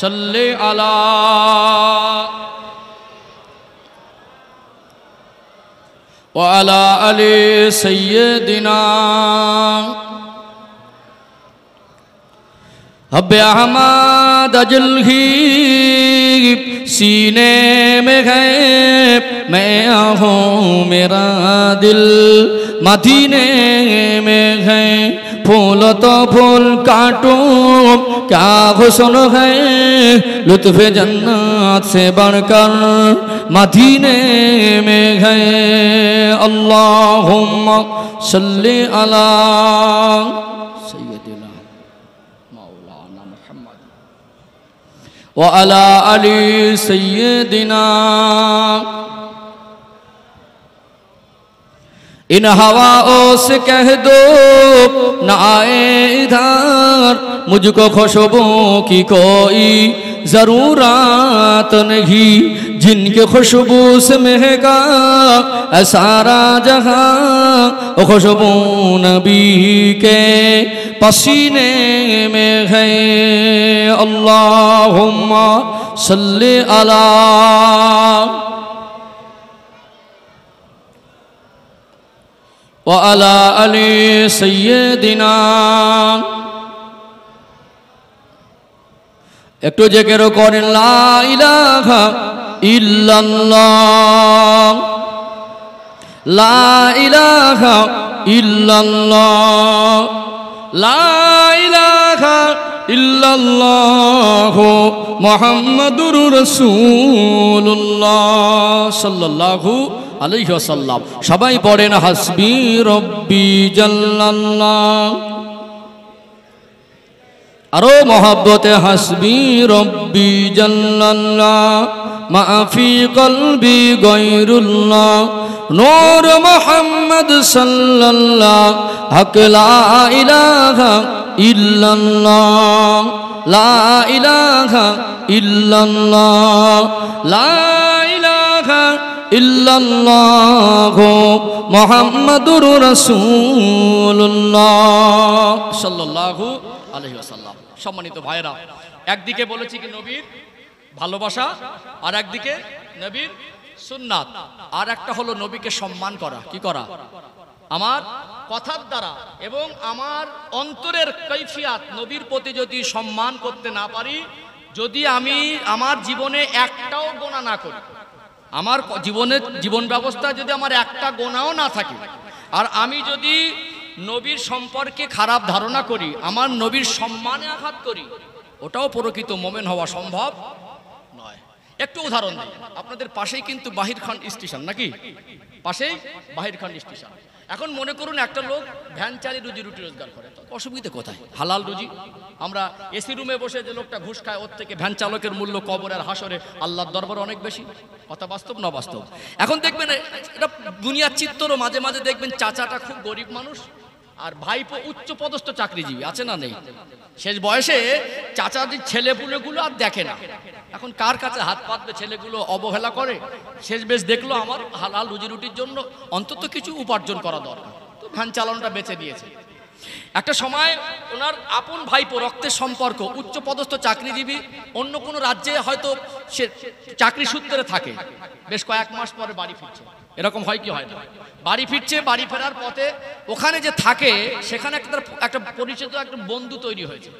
সাল্লি আলা ওয়া আলা আলি সাইয়্যিদিনা हब्बे अहमद अजलही सीने में है, मैं आहूँ मेरा दिल मदीने में है। फूल तो फूल काटूं क्या हुस्न है, लुत्फ़ जन्नत से बढ़कर मदीने में है। अल्लाहुम्मा सल्ली अला सय्यदिना मौलाना मुहम्मद व अला अली सय्यदिना। इन हवाओं से कह दो न आए इधर, मुझको खुशबू की कोई ज़रूरत नहीं, जिनके खुशबू से महका सारा जहां, खुशबू नबी के पसीने में है। अल्लाहुम्मा सल्ली अला व अला अली सय्यदिना। একটু জিকির করেন লা ইলাহা ইল্লাল্লাহ, লা ইলাহা ইল্লাল্লাহ, লা ইলাহা ইল্লাল্লাহ মুহাম্মাদুর রাসূলুল্লাহ সাল্লাল্লাহু আলাইহি ওয়াসাল্লাম। সবাই পড়েন হাসবি রব্বি জাল্লাল্লাহ। আরো মহব্বতে হাসবি রব্বি জাল্লাল্লাহ, মাফি কলবি গায়রুল্লাহ, নূর মুহাম্মদ সাল্লাল্লাহ, হক লা ইলাহা ইল্লাল্লাহ, লা ইলাহা ইল্লাল্লাহ, লা ইলাহা ইল্লাল্লাহ মুহাম্মাদুর রাসূলুল্লাহ সাল্লাল্লাহু আলাইহি ওয়াসাল্লাম। সম্মানিত ভাইরা, একদিকে বলেছি কি নবীর ভালোবাসা, আর একদিকে নবীর সুন্নাত, আর একটা হলো নবীকে সম্মান করা। কি করা? আমার কথার দ্বারা এবং আমার অন্তরের কৈফিয়াত নবীর প্রতি যদি সম্মান করতে না পারি, যদি আমি আমার জীবনে একটাও গোনা না করি, আমার জীবন ব্যবস্থা যদি আমার একটা গোনাও না থাকে, আর আমি যদি নবীর সম্পর্কে খারাপ ধারণা করি, আমার নবীর সম্মানে আঘাত করি, ওটাও প্রকৃত মোমেন হওয়া সম্ভব নয়। একটু উদাহরণ দিই, আপনাদের পাশেই কিন্তু বাহিরখান স্টেশন, নাকি? পাশেই বাহিরখান স্টেশন। এখন মনে করুন একটা লোক ভ্যান চালিয়ে রুজি রুটি রোজগার করে, তো অসুবিধা কোথায়? হালাল রুজি। আমরা এসি রুমে বসে যে লোকটা ঘুষ খায়, ওর থেকে ভ্যান চালকের মূল্য কবর আর হাসরে আল্লাহর দরবারে অনেক বেশি। কথা বাস্তব না বাস্তব? এখন দেখবেন এটা দুনিয়ার চিত্রও, মাঝে মাঝে দেখবেন চাচাটা খুব গরিব মানুষ, আর ভাইপো উচ্চ পদস্থ চাকরিজীবী, আছে না নেই? শেষ বয়সে চাচাদের ছেলেপুলেগুলো আর দেখে না, এখন কার কাছে হাত পাতবে? ছেলেগুলো অবহেলা করে। শেষ বেশ দেখলো আমার হালাল রুজি রুটির জন্য অন্তত কিছু উপার্জন করা দরকার, তো ভ্যান চালানোটা বেছে দিয়েছে। একটা সময় ওনার আপন ভাইপো, রক্তের সম্পর্ক, উচ্চ পদস্থ চাকরিজীবী, অন্য কোনো রাজ্যে হয়তো সে চাকরি সূত্রে থাকে, বেশ কয়েক মাস পরে বাড়ি ফিরছে। এরকম হয় কি হয় না? বাড়ি ফিরছে, বাড়ি ফেরার পথে ওখানে যে থাকে সেখানে একটা পরিচিত একটা বন্ধু তৈরি হয়েছে,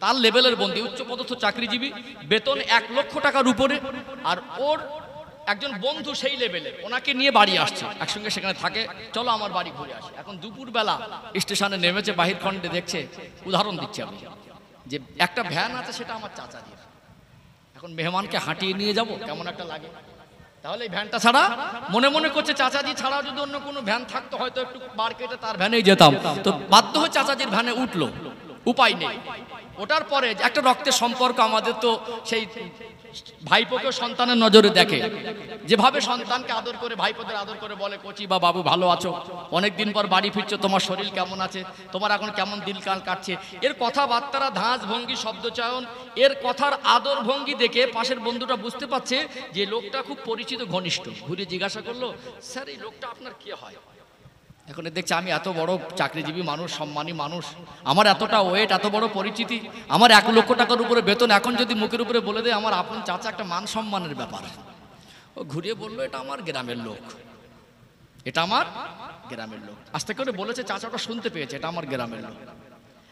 তার লেভেলের বন্ধু, উচ্চ পদস্থ চাকরিজীবী, বেতন 1 লক্ষ টাকার উপরে, আর ওর একজন বন্ধু সেই লেভেলে, ওনাকে নিয়ে বাড়ি আসছে, একসঙ্গে সেখানে থাকে, চলো আমার বাড়ি ঘুরে আসি। এখন দুপুরবেলা স্টেশনে নেমেছে, বাহির খণ্ডে দেখছে, উদাহরণ দিচ্ছি আমি, যে একটা ভ্যান আছে, সেটা আমার চাচা দিয়ে। এখন মেহমানকে হাঁটিয়ে নিয়ে যাব, কেমন একটা লাগে। তাহলে এই ভ্যানটা ছাড়া মনে মনে করছে চাচাজি ছাড়া যদি অন্য কোনো ভ্যান থাকতো হয়তো একটু বার কেটে তার ভ্যানেই যেতাম, তো বাধ্য হয়ে চাচাজির ভ্যানে উপায় নেই। ওটার পরে একটা রক্তের সম্পর্ক আমাদের তো সেই ভাইপোকে সন্তানের নজরে দেখে, যেভাবে সন্তানকে আদর করে ভাইপোদের আদর করে বলে কচি বা বাবু ভালো আছো, অনেকদিন পর বাড়ি ফিরছো, তোমার শরীর কেমন আছে, তোমার এখন কেমন দিনকাল কাটছে, এর কথাবার্তারা, ধাঁচ ভঙ্গি, শব্দচয়ন, এর কথার আদর ভঙ্গি দেখে পাশের বন্ধুটা বুঝতে পারছে যে লোকটা খুব পরিচিত, ঘনিষ্ঠ। ঘুরে জিজ্ঞাসা করলো, স্যার এই লোকটা আপনার কে হয়? এখন দেখছে আমি এত বড় চাকরিজীবী মানুষ, সম্মানী মানুষ, আমার এতটা ওয়েট, এত বড় পরিচিতি, আমার 1 লক্ষ টাকার উপরে বেতন, এখন যদি মুখের উপরে বলে দেয় আমার আপন চাচা, একটা মান সম্মানের ব্যাপার। ও ঘুরিয়ে বললো, এটা আমার গ্রামের লোক, এটা আমার গ্রামের লোক। আস্তে করে বলেছে, চাচাটা শুনতে পেয়েছে এটা আমার গ্রামের লোক।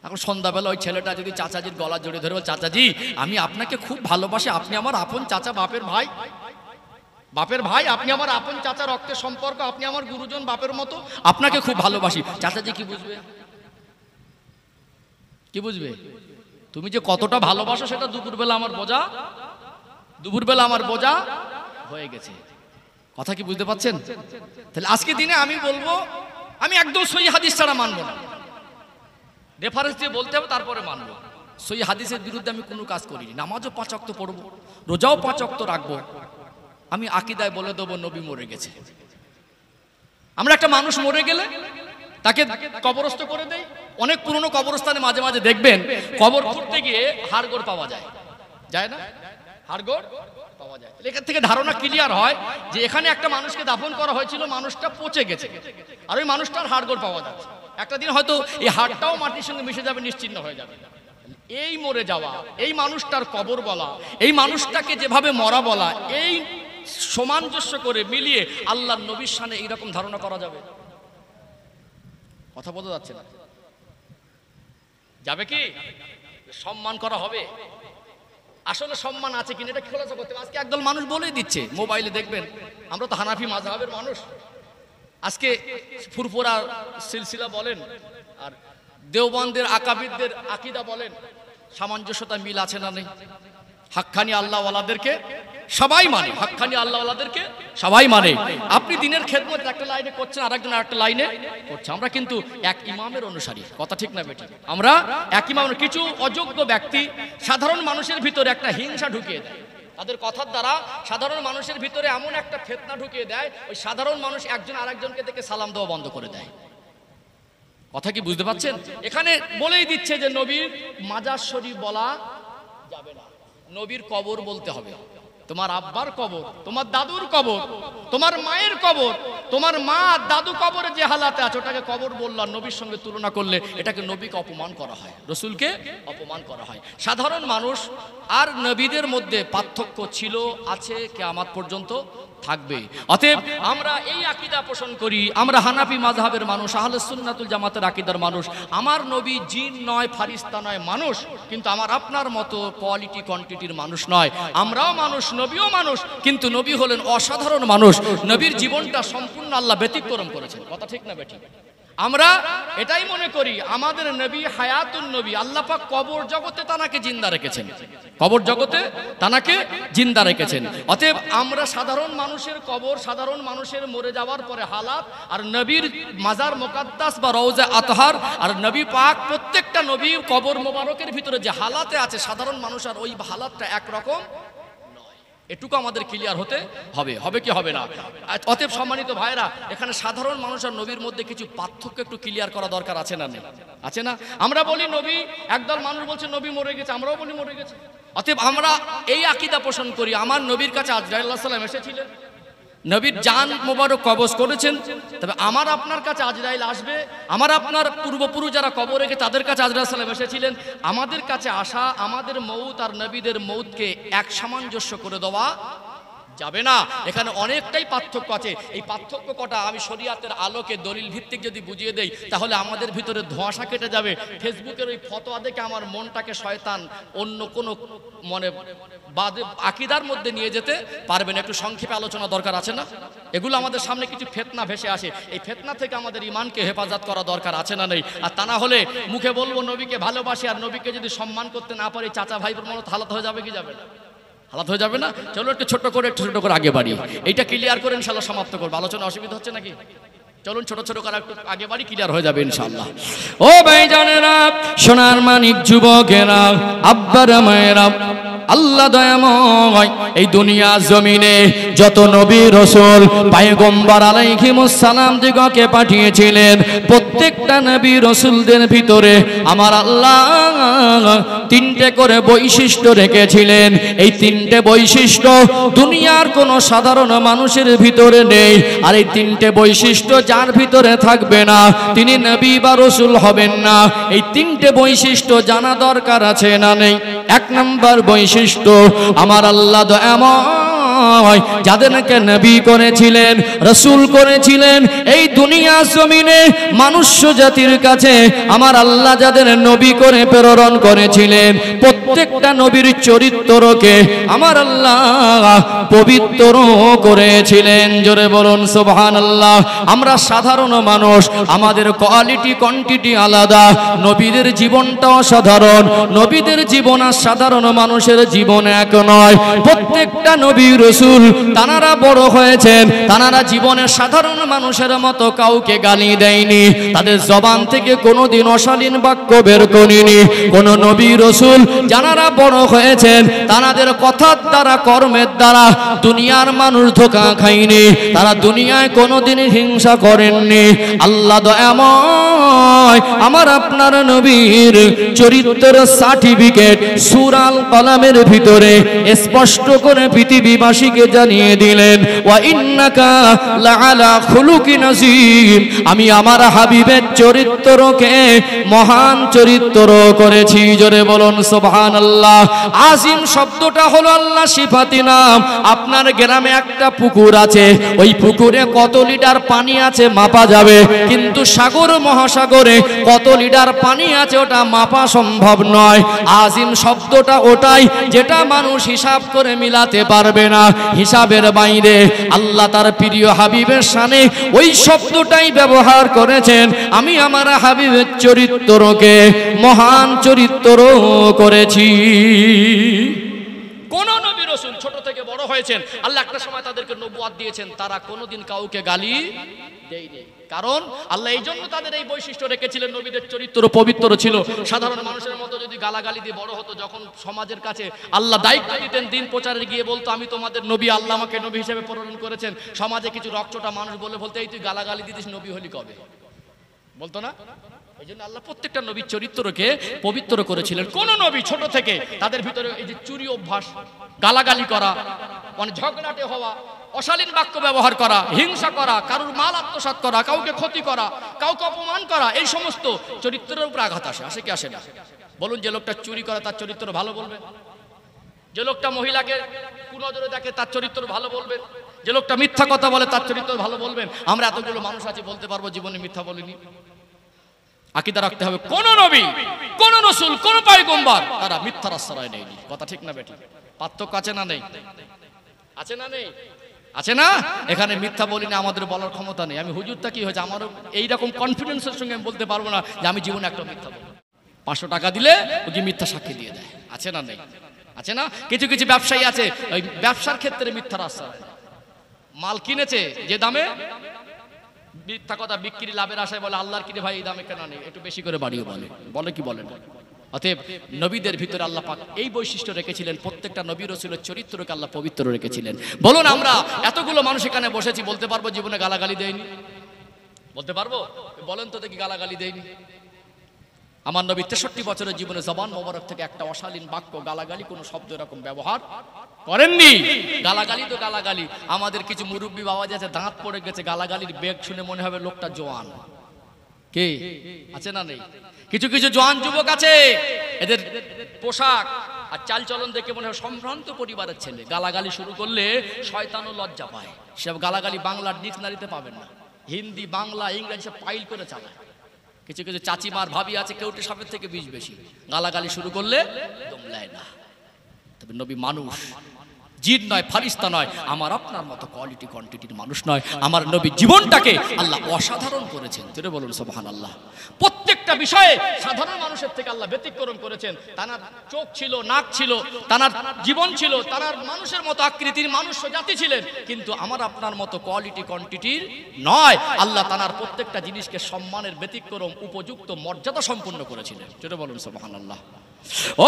এখন সন্ধ্যাবেলা ওই ছেলেটা যদি চাচাজির গলা জড়িয়ে ধরে বলে, চাচাজি আমি আপনাকে খুব ভালোবাসি, আপনি আমার আপন চাচা, বাপের ভাই, বাপের ভাই, আপনি আমার আপন চাচা, রক্তের সম্পর্ক, আপনি আমার গুরুজন, বাপের মতো, আপনাকে খুব ভালোবাসি। চাচাজি কি বুঝবে? কি বুঝবে? তুমি যে কতটা ভালোবাসো সেটা দুপুরবেলা আমার বোঝা হয়ে গেছে। কথা কি বুঝতে পাচ্ছেন? তাহলে আজকে দিনে আমি বলবো, আমি একদম সহি হাদিস ছাড়া মানবো না, রেফারেন্স দিয়ে বলতে হবে তারপরে মানবো। সহি হাদিসের বিরুদ্ধে আমি কোনো কাজ করিনি। নামাজও 5 ওয়াক্ত পড়বো, রোজাও 5 ওয়াক্ত রাখবো। আমি আকিদায় বলে দেবো নবী মরে গেছে। আমরা একটা মানুষ মরে গেলে তাকে কবরস্থ করে দেই। অনেক পুরনো কবরস্থানে মাঝে মাঝে দেখবেন কবর খুঁড়তে গিয়ে হাড়গোড় পাওয়া যায়, যায় না? হাড়গোড় পাওয়া যায়। এখান থেকে ধারণা ক্লিয়ার হয় যে এখানে একটা মানুষকে দাফন করা হয়েছিল, মানুষটা পচে গেছে, আর ওই মানুষটার হাড়গোড় পাওয়া যাচ্ছে। একটা দিন হয়তো এই হাড়টাও মাটির সঙ্গে মিশে যাবে, নিশ্চিহ্ন হয়ে যাবে। এই মরে যাওয়া, এই মানুষটার কবর বলা, এই মানুষটাকে যেভাবে মরা বলা, এই সামঞ্জস্য করে মিলিয়ে আল্লাহর নবীর শানে এইরকম ধারণা করা যাবে? কথা বোঝা যাচ্ছে না? যাবে কি? সম্মান করা হবে? আসলে সম্মান আছে কিনা এটা খোলাসা করতে হবে। আজকে একদল মানুষ বলেই দিচ্ছে, মোবাইলে দেখবেন, আমরা তো হানাফি মাযহাবের মানুষ, আজকে ফুরফুরা সিলসিলা বলেন আর দেওবন্দের আকাবিরদের আকীদা বলেন, সামঞ্জস্যতা মিল আছে না নেই? হাক্কানি আল্লাহওয়ালাদেরকে সবাই মানে, হাক্কানি আল্লাহওয়ালাদেরকে সবাই মানে। আপনি দিনের খেদমত একটা লাইনে করছেন, আরেকজন আরেকটা লাইনে করছে। আমরা কিন্তু এক ইমামের অনুসারী, কথা ঠিক না বেঠিক? আমরা এক ইমামের। কিছু অযোগ্য ব্যক্তি সাধারণ মানুষের ভিতরে একটা হিংসা ঢুকিয়ে দেয়, তাদের কথার দ্বারা সাধারণ মানুষের ভিতরে এমন একটা ফিতনা ঢুকিয়ে দেয়, ওই সাধারণ মানুষ একজন আরেকজনকে দেখে সালাম দেওয়া বন্ধ করে দেয়। কথা কি বুঝতে পাচ্ছেন? এখানে বলেই দিচ্ছে যে নবীর মাজার শরীফ বলা যাবে না, নবীর কবর বলতে হবে। তোমার আব্বার কবর, তোমার দাদুর কবর, তোমার মায়ের কবর, তোমার মা দাদু কবরে যে হালাতে আছে ওটাকে কবর বললাম, নবীর সঙ্গে তুলনা করলে এটাকে নবীকে অপমান করা হয়, রসুলকে অপমান করা হয়। সাধারণ মানুষ আর নবীদের মধ্যে পার্থক্য ছিল, আছে, কিয়ামত পর্যন্ত থাকবে। অতএব আমরা এই আকীদা পোষণ করি, আমরা হানাফি মাযহাবের মানুষ, আহলে সুন্নাতুল জামাতের আকীদার মানুষ। আমার নবী জিন নয়, ফারিস্তা নয়, মানুষ, কিন্তু আমার আপনার মতো কোয়ালিটি কোয়ান্টিটির মানুষ নয়। আমরাও মানুষ, নবীও মানুষ, কিন্তু নবী হলেন অসাধারণ মানুষ। নবীর জীবনটা সম্পূর্ণ আল্লাহ ব্যতিক্রম করেছেন। কথা ঠিক না বেঠিক? আমরা এটাই মনে করি আমাদের নবী হায়াতুন নবী, আল্লাহ পাক কবর জগতে তানাকে জিন্দা রেখেছেন, কবর জগতে তানাকে জিন্দা রেখেছেন। অতএব আমরা সাধারণ মানুষের কবর, সাধারণ মানুষের মরে যাওয়ার পরে হালাত, আর নবীর মাজার মুকাদ্দাস বা রওজা আতহার, আর নবী পাক প্রত্যেকটা নবী কবর মোবারকের ভিতরে যে হালাতে আছে, সাধারণ মানুষ আর ওই হালাতটা একরকম নয়। এটুকু আমাদের ক্লিয়ার হতে হবে, হবে কি হবে না? অতএব সম্মানিত ভাইরা, এখানে সাধারণ মানুষ আর নবীর মধ্যে কিছু পার্থক্য একটু ক্লিয়ার করা দরকার আছে না? আছে না? আমরা বলি নবী, একদল মানুষ বলছে নবী মরে গেছে, আমরাও বলি মরে গেছে। অতএব আমরা এই আকীদা পোষণ করি, আমার নবীর কাছে আজরাইল আলাইহিস সালাম এসেছিলেন, নবীর জান মোবারক কবজ করেছেন, তবে আমার আপনার কাছে আজরাইল আসবে। আমার আপনার পূর্বপুরুষ যারা কবরে গেছে তাদের কাছে আজরাইল সালাম এসেছিলেন। আমাদের কাছে আসা, আমাদের মউত আর নবীদের মউতকে এক সামঞ্জস্য করে দেওয়া যাবে না। এখানে অনেকটাই পার্থক্য আছে। এই পার্থক্য কটা আমি শরিয়াতের আলোকে দলিল ভিত্তিক যদি বুঝিয়ে দেই, তাহলে আমাদের ভিতরে ধোঁয়াশা কেটে যাবে। ফেসবুকের ওই ফতোয়া দেখে আমার মনটাকে শয়তান অন্য কোনো মনে বাদে আকীদার মধ্যে নিয়ে যেতে পারবে না। একটু সংক্ষেপে আলোচনা দরকার আছে না? এগুলো আমাদের সামনে কিছু ফিতনা ভেসে আসে, এই ফিতনা থেকে আমাদের ঈমানকে হেফাজত করা দরকার আছে না নেই? আর তা না হলে মুখে বলবো নবীকে ভালোবাসি, আর নবীকে যদি সম্মান করতে না পারি, চাচা ভাইবোর মতো হালাত হয়ে যাবে কি যাবে না? হালাত হয়ে যাবে না? চলো একটু ছোট করে আগে বাড়ি, এইটা ক্লিয়ার করে ইনশাআল্লাহ সমাপ্ত করবো। আলোচনা অসুবিধা হচ্ছে নাকি? চলুন ছোট ছোট করে একটু আগে বাড়ি ক্লিয়ার হয়ে যাবে ইনশাআল্লাহ। ও ভাইজানেরা, সোনার মানিক যুবকেরা, আব্বারা মায়েরা, আল্লাহ দয়াময় এই দুনিয়া জমিনে যত নবী রাসূল পয়গম্বর আলাইহিমুস সালাম দিগকে পাঠিয়েছিলেন, প্রত্যেকটা নবী রাসূলদের ভিতরে আমার আল্লাহ তিনটে করে বৈশিষ্ট্য রেখেছিলেন। এই তিনটে বৈশিষ্ট্য দুনিয়ার কোনো সাধারণ মানুষের ভিতরে নেই। আর এই তিনটে বৈশিষ্ট্য যার ভিতরে থাকবে না তিনি নবী বা রাসূল হবেন না। এই তিনটে বৈশিষ্ট্য জানা দরকার আছে না নেই? এক নম্বর বৈশিষ্ট্য, আমার আল্লাহ দয়াময় যাদেরকে নবী করেছিলেন, রাসূল করেছিলেন, এই দুনিয়া জমিনে মানুষ্য জাতির কাছে আমার আল্লাহ যাদের নবী করে প্রেরণ করেছিলেন, প্রত্যেকটা নবীর চরিত্রকে আমার আল্লাহ পবিত্র করেছিলেন। জোরে বলুন সুবহানাল্লাহ। আমরা সাধারণ মানুষ, আমাদের কোয়ালিটি কোয়ান্টিটি আলাদা। নবীদের জীবনটা অসাধারণ, নবীদের জীবন আর সাধারণ মানুষের জীবন এক নয়। প্রত্যেকটা নবী রাসূল তানারা বড় হয়েছেন, তানারা জীবনের সাধারণ মানুষের মতো কাউকে গালি দেয়নি, তাদের জবান থেকে কোনোদিন অশালীন বাক্য বের করেনি। কোন নবী রাসূল যারা বড় হয়েছেন তাদের কথার দ্বারা কর্মের দ্বারা দুনিয়ার মানুষ ধোঁকা খায়নি, তারা দুনিয়ায় কোনোদিন হিংসা করেননি। আল্লাহ দয়াময় আমার আপনার নবীর চরিত্রের সার্টিফিকেট সূরা আল কলামের ভিতরে স্পষ্ট করে পৃথিবীবাসীকে জানিয়ে দিলেন, ওয়া ইন্নাকা লাআলা খুলুকিন আযীম। আমি আমার হাবিবের চরিত্রকে মহান চরিত্র করেছি। জোরে বলুন সুবহানাল্লাহ। আজিম শব্দটা হলো আল্লাহ সিফাতি নাম। আপনার গ্রামে একটা পুকুর আছে, ওই পুকুরে কত লিটার পানি আছে মাপা যাবে, কিন্তু সাগর মহাসাগরে কত লিটার পানি আছে ওটা মাপা সম্ভব নয়। আজিম শব্দটা ওটাই যেটা মানুষ হিসাব করে মিলাতে পারবে না, হিসাবের বাইরে। আল্লাহ তার প্রিয় হাবিবের শানে ওই শব্দটাই ব্যবহার করেছেন, আমি আমার হাবিবের চরিত্রকে মহান চরিত্র করেছি। কোন নবী রাসূল ছোট থেকে বড় হয়েছেন, আল্লাহ একটা সময় তাদেরকে নবুয়ত দিয়েছেন, তারা কোনোদিন কাউকে গালি দেয়নি। কারণ আল্লাহ এই জন্য তাদের এই বৈশিষ্ট্য রেখেছিলেন, নবীদের চরিত্র পবিত্র ছিল। সাধারণ মানুষের মতো যদি গালাগালি দিয়ে বড় হতো, যখন সমাজের কাছে আল্লাহ দায়িত্ব দিতেন দিন প্রচারে গিয়ে বলতো আমি তোমাদের নবী, আল্লাহ আমাকে নবী হিসেবে প্রেরণ করেছেন, সমাজে কিছু রকচটা মানুষ বলতে এই তুই গালাগালি দিতিস, নবী হলি কবে? বলতো না? এই জন্য আল্লাহ প্রত্যেকটা নবীর চরিত্রকে পবিত্র করেছিলেন। কোন নবী ছোট থেকে তাদের ভিতরে এই যে চুরি অভ্যাস, গালাগালি করা, মানে ঝগড়াটে হওয়া, অশালীন বাক্য ব্যবহার করা, হিংসা করা, কারুর মাল আত্মসাৎ করা, কাউকে ক্ষতি করা, কাউকে অপমান করা, এই সমস্ত চরিত্রের উপর আঘাত আসে কি আসে না? বলুন, যে লোকটা চুরি করে তার চরিত্র ভালো বলবেন? যে লোকটা মহিলাকে কুনজরে দেখে তার চরিত্র ভালো বলবেন? যে লোকটা মিথ্যা কথা বলে তার চরিত্র ভালো বলবেন? আমরা এতগুলো মানুষ আছি বলতে পারবো জীবনে মিথ্যা বলিনি? আকীদা রাখতে হবে, কোন নবী, কোন রাসূল, কোন পয়গম্বর তারা মিথ্যার আশ্রয় নেয়নি। কথা ঠিক না বেটি? পার্থক্য আছে না নেই? আছে না নেই? আছে না? এখানে মিথ্যা বলি না, আমাদের বলার ক্ষমতা নেই। আমি হুজুরটা কি হয়েছে, আমারও এইরকম কনফিডেন্সের সঙ্গে আমি বলতে পারবো না যে আমি জীবনে একটা মিথ্যা বলবো। 500 টাকা দিলে ওকে মিথ্যা সাক্ষী দিয়ে দেয়। আছে না নেই? আছে না? কিছু কিছু ব্যবসায়ী আছে ওই ব্যবসার ক্ষেত্রে মিথ্যার আশ্রয়, মাল কিনেছে যে দামে, মিথ্যা কথা বিক্রি লাভের আশায় বলে আল্লাহর কিনে ভাই এই দামে কেন নেই, একটু বেশি করে বাড়িয়ে বলে কি বলে না। অতএব নবীদের ভিতরে আল্লাহ পাক এই বৈশিষ্ট্য রেখেছিলেন, প্রত্যেকটা নবী রাসূলের চরিত্রকে আল্লাহ পবিত্র রেখেছিলেন। বলুন, আমরা এতগুলো মানুষ এখানে বসেছি, বলতে পারবো জীবনে গালাগালি দেয়নি? বলতে পারবো? বলেন তো দেখি, গালাগালি দেয়নি? আমার নবী 63 বছরের জীবনে জবান মোবারক থেকে একটা অশালীন বাক্য, গালাগালি কোনো শব্দ এরকম ব্যবহার করেননি। গালাগালি তো গালাগালি, আমাদের কিছু মুরব্বী বাবা যাচ্ছে দাঁত পড়ে গেছে, গালাগালির বেগ শুনে মনে হবে লোকটা জোয়ান। কে আছে না নেই? কিছু কিছু জোয়ান যুবক আছে, এদের পোশাক আর চালচলন দেখে মনে হয় সম্ভ্রান্ত পরিবারের ছেলে। গালাগালি শুরু করলে শয়তানও লজ্জা পায়। সব গালাগালি বাংলার ডিকশনারিতে পাবেন না, হিন্দি, বাংলা, ইংরেজি সব পাইল করে চালায়। কিছু কিছু চাচিমার ভাবি আছে, কেউটে সাপের থেকে বিষ বেশি, গালাগালি শুরু করলে দমলায় না। তবে নবী মানুষ, জিন নয়, ফারিস্তা নয়, আমার আপনার মতো কোয়ালিটি কোয়ান্টিটির মানুষ নয়। আমার নবী জীবনটাকে আল্লাহ অসাধারণ করেছেন। জোরে বলুন সুবহানাল্লাহ। প্রত্যেকটা বিষয়ে সাধারণ মানুষের থেকে আল্লাহ ব্যতিক্রম করেছেন। তানার চোখ ছিল, নাক ছিল, তানার জীবন ছিল, তানার মানুষের মতো আকৃতির মানুষ জাতি ছিলেন, কিন্তু আমার আপনার মতো কোয়ালিটি কোয়ান্টিটির নয়। আল্লাহ তানার প্রত্যেকটা জিনিসকে সম্মানের ব্যতিক্রম উপযুক্ত মর্যাদা সম্পন্ন করেছিলেন। জোরে বলুন সুবহানাল্লাহ।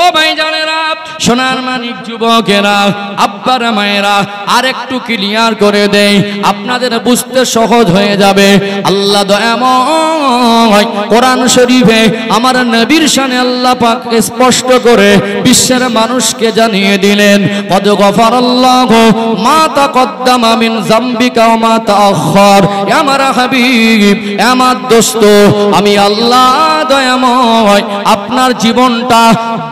ও ভাইজানেরা, সোনার মানিক যুবকেরা, আব্বারা মায়েরা, আর একটু ক্লিয়ার করে দেই, আপনাদের বুঝতে সহজ হয়ে যাবে। আল্লাহ দয়াময় কোরআন শরীফে আমার নবীর শানে আল্লাহ পাক স্পষ্ট করে বিশ্বের মানুষকে জানিয়ে দিলেন, কদ গফারাল্লাহু মা তাকদ্দামা মিন যামবিকা ওয়া মা তাআখার। আমার হাবিব, আমার দোস্ত, আমি আল্লাহ দয়াময় আপনার জীবনটা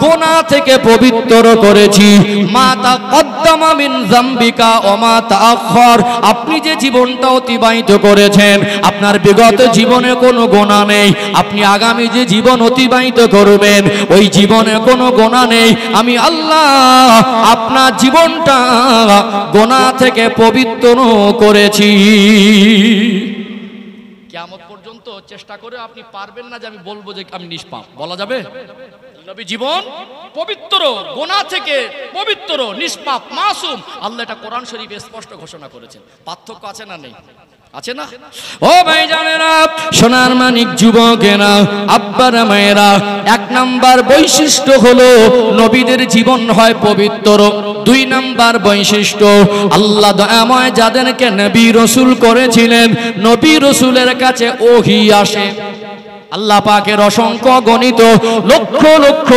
গুনাহ থেকে পবিত্র করেছি। মা তাকদ্দামা মিন যামবিকা ওয়া মা তাআখার। আপনি যে জীবনটা অতিবাহিত করেছেন, আপনার বিগত জীবনে কোনো গুনাহ নেই। আপনি আগামী যে জীবন অতিবাহিত করবেন, ওই জীবনে কোনো গুনাহ নেই। আমি আল্লাহ আপনার জীবনটা গুনাহ থেকে পবিত্র করেছি। কিয়ামত পর্যন্ত চেষ্টা করে আপনি পারবেন না যে আমি বলবো যে আমি নিষ্পাপ, বলা যাবে? নবী জীবন পবিত্র, গুনাহ থেকে পবিত্র, নিষ্পাপ, মাসুম। আল্লাহ এটা কোরআন শরীফে স্পষ্ট ঘোষণা করেছেন। পার্থক্য আছে না নেই? আছে না? ও ভাইজানেরা, সোনার মানিক যুবকেরা, আব্বারা মায়েরা, এক নাম্বার বৈশিষ্ট্য হলো নবীদের জীবন হয় পবিত্র। দুই নাম্বার বৈশিষ্ট্য, আল্লাহ দয়াময় যাদেরকে নবী রাসূল করেছিলেন, নবী রাসূলের কাছে ওহী আসে। আল্লাহ পাকের অসংখ্য গণিত লক্ষ লক্ষ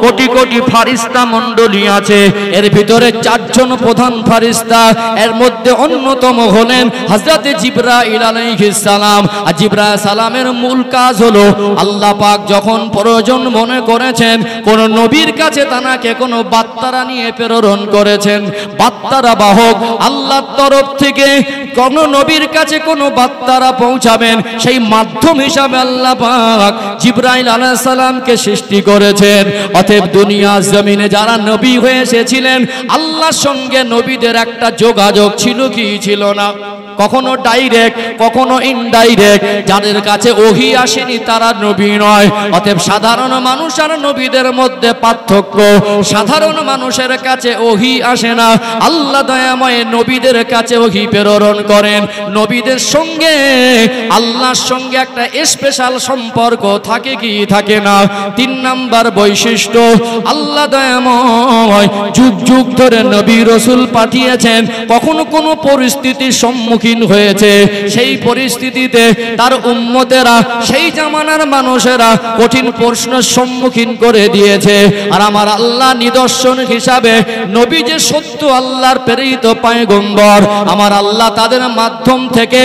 কোটি কোটি ফারিস্তা মণ্ডলী আছে, এর ভিতরে চারজন প্রধান ফারিস্তা, এর মধ্যে অন্যতম হলেন হযরত জিবরাইল আলাইহিস সালাম। আর জিবরাইল সালামের মূল কাজ হলো, আল্লাহ পাক যখন প্রয়োজন মনে করেছেন কোন নবীর কাছে তানাকে কোনো বার্তা নিয়ে প্রেরণ করেছেন, বার্তারা বাহক আল্লাহর তরফ থেকে কোন নবীর কাছে কোনো বার্তা পৌঁছাবেন, সেই মাধ্যম হিসাবে আল্লাহ পাক জিবরাইল আলাইহিস সালামকে সৃষ্টি করেছেন। অতএব দুনিয়া জমিনে যারা নবী হয়ে এসেছিলেন, আল্লাহর সঙ্গে নবীদের একটা যোগাযোগ ছিল কি ছিল না? কখনো ডাইরেক্ট, কখনো ইনডাইরেক্ট। যাদের কাছে ওহী আসেনি তারা নবী নয়। অতএব সাধারণ মানুষ আর নবীদের মধ্যে পার্থক্য, সাধারণ মানুষের কাছে ওহী আসে না, আল্লাহ দয়াময় নবীদের কাছে ওহী প্রেরণ করেন। নবীদের সঙ্গে আল্লাহর সঙ্গে একটা স্পেশাল সম্পর্ক থাকে কি থাকে না? তিন নাম্বার বৈশিষ্ট্য, আল্লাহ দয়াময় যুগ যুগ ধরে নবী রাসূল পাঠিয়েছেন। কখনো কোনো পরিস্থিতির সম্মুখীন হয়েছে, সেই পরিস্থিতিতে তার উম্মতেরা, সেই জামানার মানুষেরা কঠিন প্রশ্নের সম্মুখীন করে দিয়েছে। আর আমার আল্লাহ নিদর্শন হিসাবে নবী যে সত্য আল্লাহর প্রেরিত পয়গম্বর, আমার আল্লাহ তাদের মাধ্যম থেকে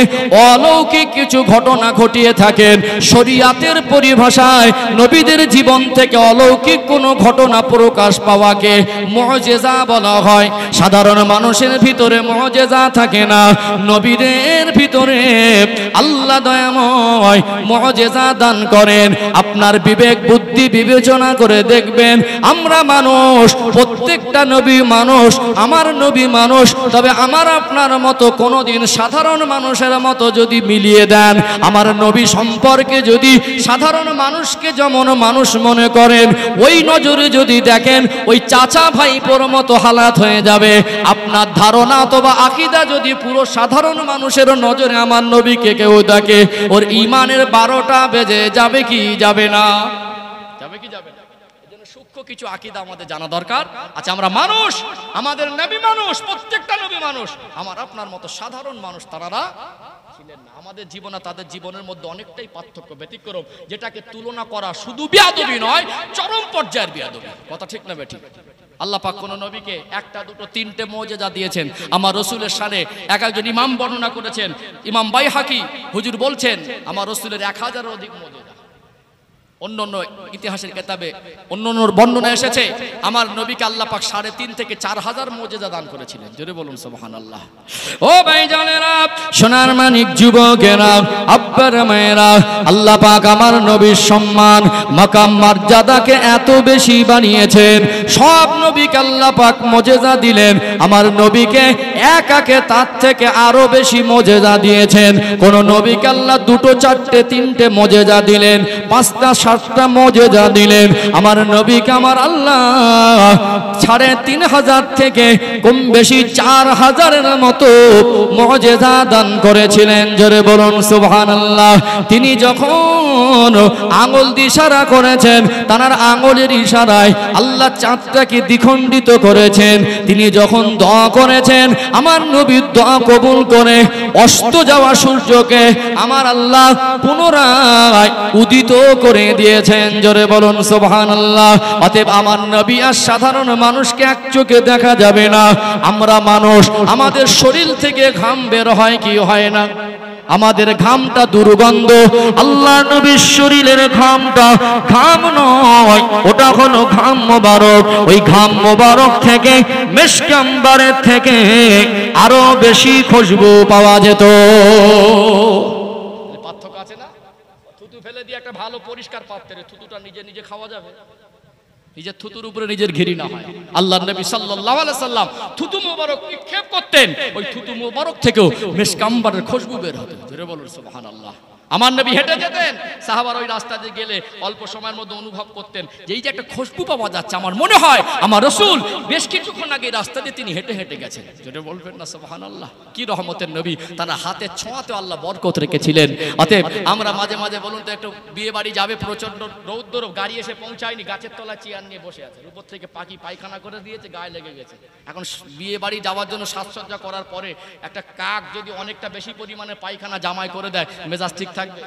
অলৌকিক কিছু ঘটনা ঘটিয়ে থাকেন। শরীয়তের পরিভাষায় নবীদের জীবন থেকে অলৌকিক কোনো ঘটনা প্রকাশ পাওয়াকে মুজিজা বলা হয়। সাধারণ মানুষের ভিতরে মুজিজা থাকে না, নবীদের ভিতরে আল্লাহ দয়াময় মুজিজা দান করেন। আপনার বিবেক বুদ্ধি বিবেচনা করে দেখবেন, আমরা মানুষ, প্রত্যেকটা নবী মানুষ, আমার নবী মানুষ। তবে আমার আপনার মতো কোনোদিন সাধারণ মানুষের মতো যদি মিলিয়ে দেন, আমার নবী সম্পর্কে যদি সাধারণ মানুষকে যেমন মানুষ মনে করেন, ওই নজরে যদি দেখেন, ওই চাচা ভাইপোর মতো হালাত হয়ে যাবে। আপনার ধারণা অথবা আকীদা যদি পুরো সাধারণ মানুষের নজরে আমার নবীকে কেউ দেখে, ওর ঈমানের 12টা বেজে যাবে কি যাবে না? যাবে কি যাবে না? এজন্য সূক্ষ্ম কিছু আকীদা আমাদের জানা দরকার। আচ্ছা, আমরা মানুষ, আমাদের নবী মানুষ, প্রত্যেকটা নবী মানুষ। আমার আপনার মতো সাধারণ মানুষ তারা ছিলেন না। আমাদের জীবন আর তাদের জীবনের মধ্যে অনেকটাই পার্থক্য, ব্যতিক্রম, যেটাকে তুলনা করা শুধু বেয়াদবি নয়, চরম পর্যায়ের বেয়াদবি। কথা ঠিক না বেঠিক? আল্লাহ পাক কোন নবীকে একটা দুটো তিনটে মুজিজা দিয়েছেন। আমার রাসূলের শানে এক একজন ইমাম বর্ণনা করেছেন। ইমাম বাইহাকি হুজুর বলছেন, আমার রাসূলের 1000-এর অধিক মুজিজা। অন্য অন্য ইতিহাসের কিতাবে অন্য অন্য বর্ণনা এসেছে আমার নবীকে আল্লাহ পাক 3.5 থেকে 4,000 মুজিজা দান করেছিলেন। জোরে বলুন সুবহানাল্লাহ। ও ভাইজানেরা, সোনার মানিক যুবকেরা, আব্বারা মায়েরা, আল্লাহ পাক আমার নবীর সম্মান মাকাম মর্যাদাকে এত বেশি বানিয়েছেন। সব নবীকে আল্লাহ পাক মুজিজা দিলেন, আমার নবীকে একাকে তার থেকে আরো বেশি মুজিজা দিয়েছেন। কোন নবীকে আল্লাহ 2, 4, 3টে মুজিজা দিলেন, 5টা 7টা মুজিজা দিলেন। আমার নবীকে আমার আল্লাহ 3,500 থেকে কম বেশি 4,000-এর মতো মুজিজা দান করেছিলেন। জোরে বলুন সুবহানাল্লাহ। তিনি যখন আঙ্গুল দিয়ে ইশারা করেছেন, তার আঙ্গুলের ইশারায় আল্লাহ চাঁদটাকে দ্বিখণ্ডিত করেছেন। তিনি যখন দোয়া করেছেন, আমার নবীর দোয়া কবুল করে অস্ত যাওয়া সূর্যকে আমার আল্লাহ পুনরায় উদিত করে দিয়েছেন। জোরে বলুন সুবহানাল্লাহ। অতএব আমার নবী আর সাধারণ মানুষকে এক চোখে দেখা যাবে না। আমরা মানুষ, আমাদের শরীর থেকে ঘাম বের হয় কি হয় না? আমাদের ঘামটা দুর্গন্ধ। আল্লাহ নবীর শরীরের ঘামটা ঘাম নয়, ওটা হলো ঘাম মোবারক। ওই ঘাম মোবারক থেকে মিশক আম্বারের থেকে আরো বেশি খুশবু পাওয়া যেত। পার্থক্য আছে না? থুতু ফেলে দিয়ে একটা ভালো পরিষ্কার পাত্রে থুতুটা নিজে নিজে খাওয়া যাবে, নিজের থুতুর উপরে নিজের ঘৃণা না হয়। আল্লাহর নবী সাল্লাল্লাহু আলাইহি সাল্লাম থুতু মোবারক নিক্ষেপ করতেন, ওই থুতু মোবারক থেকেও মিশক আম্বারের খুশবু বের হতো। জোরে বলুন সুবহানাল্লাহ। আমার নবী হেঁটে যেতেন, সাহাবারা ওই রাস্তা দিয়ে গেলে অল্প সময়ের মধ্যে অনুভব করতেন যে এই যে একটা খুশবু পাওয়া যাচ্ছে, আমার মনে হয় আমার রাসূল বেশ কিছুক্ষণ আগে রাস্তা দিয়ে তিনি হেঁটে হেঁটে গেছেন। জোরে বলবেন না সুবহানাল্লাহ। কি রহমতের নবী, তারা হাতের ছোঁয়াতে আল্লাহ বরকত রেখেছিলেন। অতএব আমরা মাঝে মাঝে বলুন তো, একটু বিয়ে বাড়ি যাবে, প্রচন্ড রৌদ্র, গাড়ি এসে পৌঁছায়নি, গাছের তলায় চেয়ার নিয়ে বসে আছে, উপর থেকে পাখি পায়খানা করে দিয়েছে, গায়ে লেগে গেছে। এখন বিয়ে বাড়ি যাওয়ার জন্য সাজসজ্জা করার পরে একটা কাক যদি অনেকটা বেশি পরিমাণে পায়খানা জামাই করে দেয়, মেজাজ ঠিক থাকবে?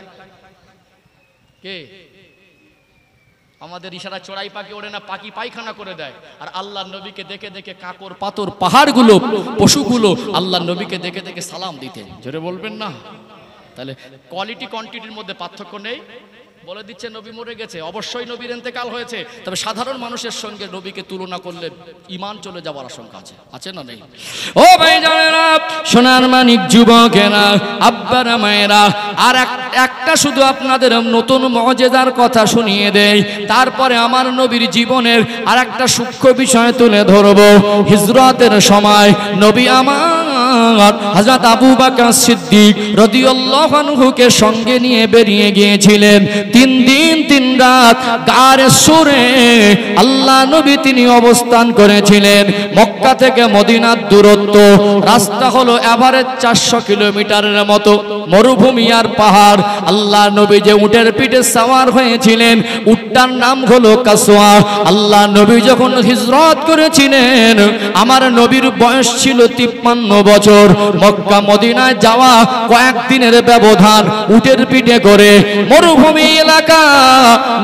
কে আমাদের ইশারা চড়াই পাখি ওড়ে না, পাখি পায়খানা করে দেয়। আর আল্লাহর নবীকে দেখে দেখে কাকর পাথর পাহাড়গুলো, পশুগুলো আল্লাহর নবীকে দেখে দেখে সালাম দিতেন। জোরে বলবেন না। তাহলে কোয়ালিটি কোয়ান্টিটির মধ্যে পার্থক্য নেই। বলে দিচ্ছে নবী মরে গেছে, অবশ্যই নবীর ইন্তেকাল হয়েছে, তবে সাধারণ মানুষের সঙ্গে নবীকে তুলনা করলে ঈমান চলে যাওয়ার আশঙ্কা আছে। আছে না নেই? ও ভাইজানেরা, সোনার মানিক যুবকেরা, আব্বারা মায়েরা, আর একটা শুধু আপনাদের নতুন মুজিজার কথা শুনিয়ে দেই, তারপরে আমার নবীর জীবনের আর একটা সূক্ষ্ম বিষয় তুলে ধরব। হিজরতের সময় নবী আমার হযরত আবু বকর সিদ্দিক রাদিয়াল্লাহু আনহুকে সঙ্গে নিয়ে বেরিয়ে গিয়েছিলেন। 3 দিন 3 রাত গারে সুরে আল্লাহ নবী তিনি অবস্থান করেছিলেন। মক্কা থেকে মদিনার দূরত্ব রাস্তা হলো এভারেজ 400 কিলোমিটারের মতো, মরুভূমি আর পাহাড়। আল্লাহ নবী যে উটের পিঠে সওয়ার হয়েছিলেন, উটটার নাম হলো কাসওয়া। আল্লাহ নবী যখন হিজরত করেছিলেন, আমার নবীর বয়স ছিল 53 বছর। মক্কা মদিনায় যাওয়া কয়েকদিনের ব্যবধান, উটের পিঠে করে মরুভূমি এলাকা।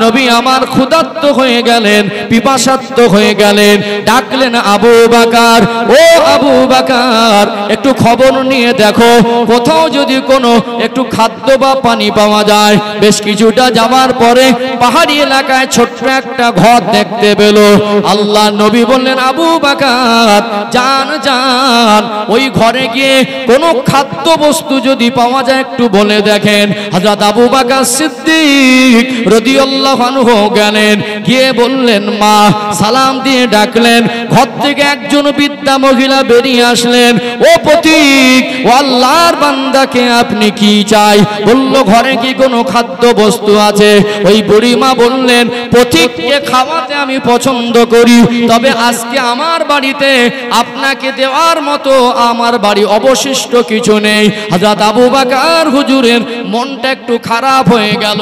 নবী আমার ক্ষুধার্ত হয়ে গেলেন, পিপাসার্ত হয়ে গেলেন, ডাকলেন আবু বকর, ও আবু বকর, একটু খবর নিয়ে দেখো কোথাও যদি কোনো একটু খাদ্য বা পানি পাওয়া যায়। বেশ কিছুটা যাওয়ার পরে পাহাড়ি এলাকায় ছোট্ট একটা ঘর দেখতে পেল। আল্লাহ নবী বললেন, আবু বকর যান যান, ওই ঘরে গিয়ে কোনো খাদ্য বস্তু যদি পাওয়া যায় একটু বলে দেখেন। হযরত আবু বকর সিদ্দিক রাদিয়াল্লাহু আনহু গেলেন, গিয়ে বললেন, মা, সালাম দিয়ে ডাকলেন। ঘর থেকে একজন বৃদ্ধা মহিলা বেরিয়ে আসলেন। ও পথিক, ও আল্লাহর বান্দাকে আপনি কি চাই? বলল, ঘরে কি কোনো খাদ্য বস্তু আছে? ওই বুড়িমা বললেন, পথিককে খাওয়াতে আমি পছন্দ করি, তবে আজকে আমার বাড়িতে আপনাকে দেওয়ার মতো আমার বাড়ি অবশিষ্ট কিছু নেই। হযরত আবু বকর হুজুরের মনটা একটু খারাপ হয়ে গেল।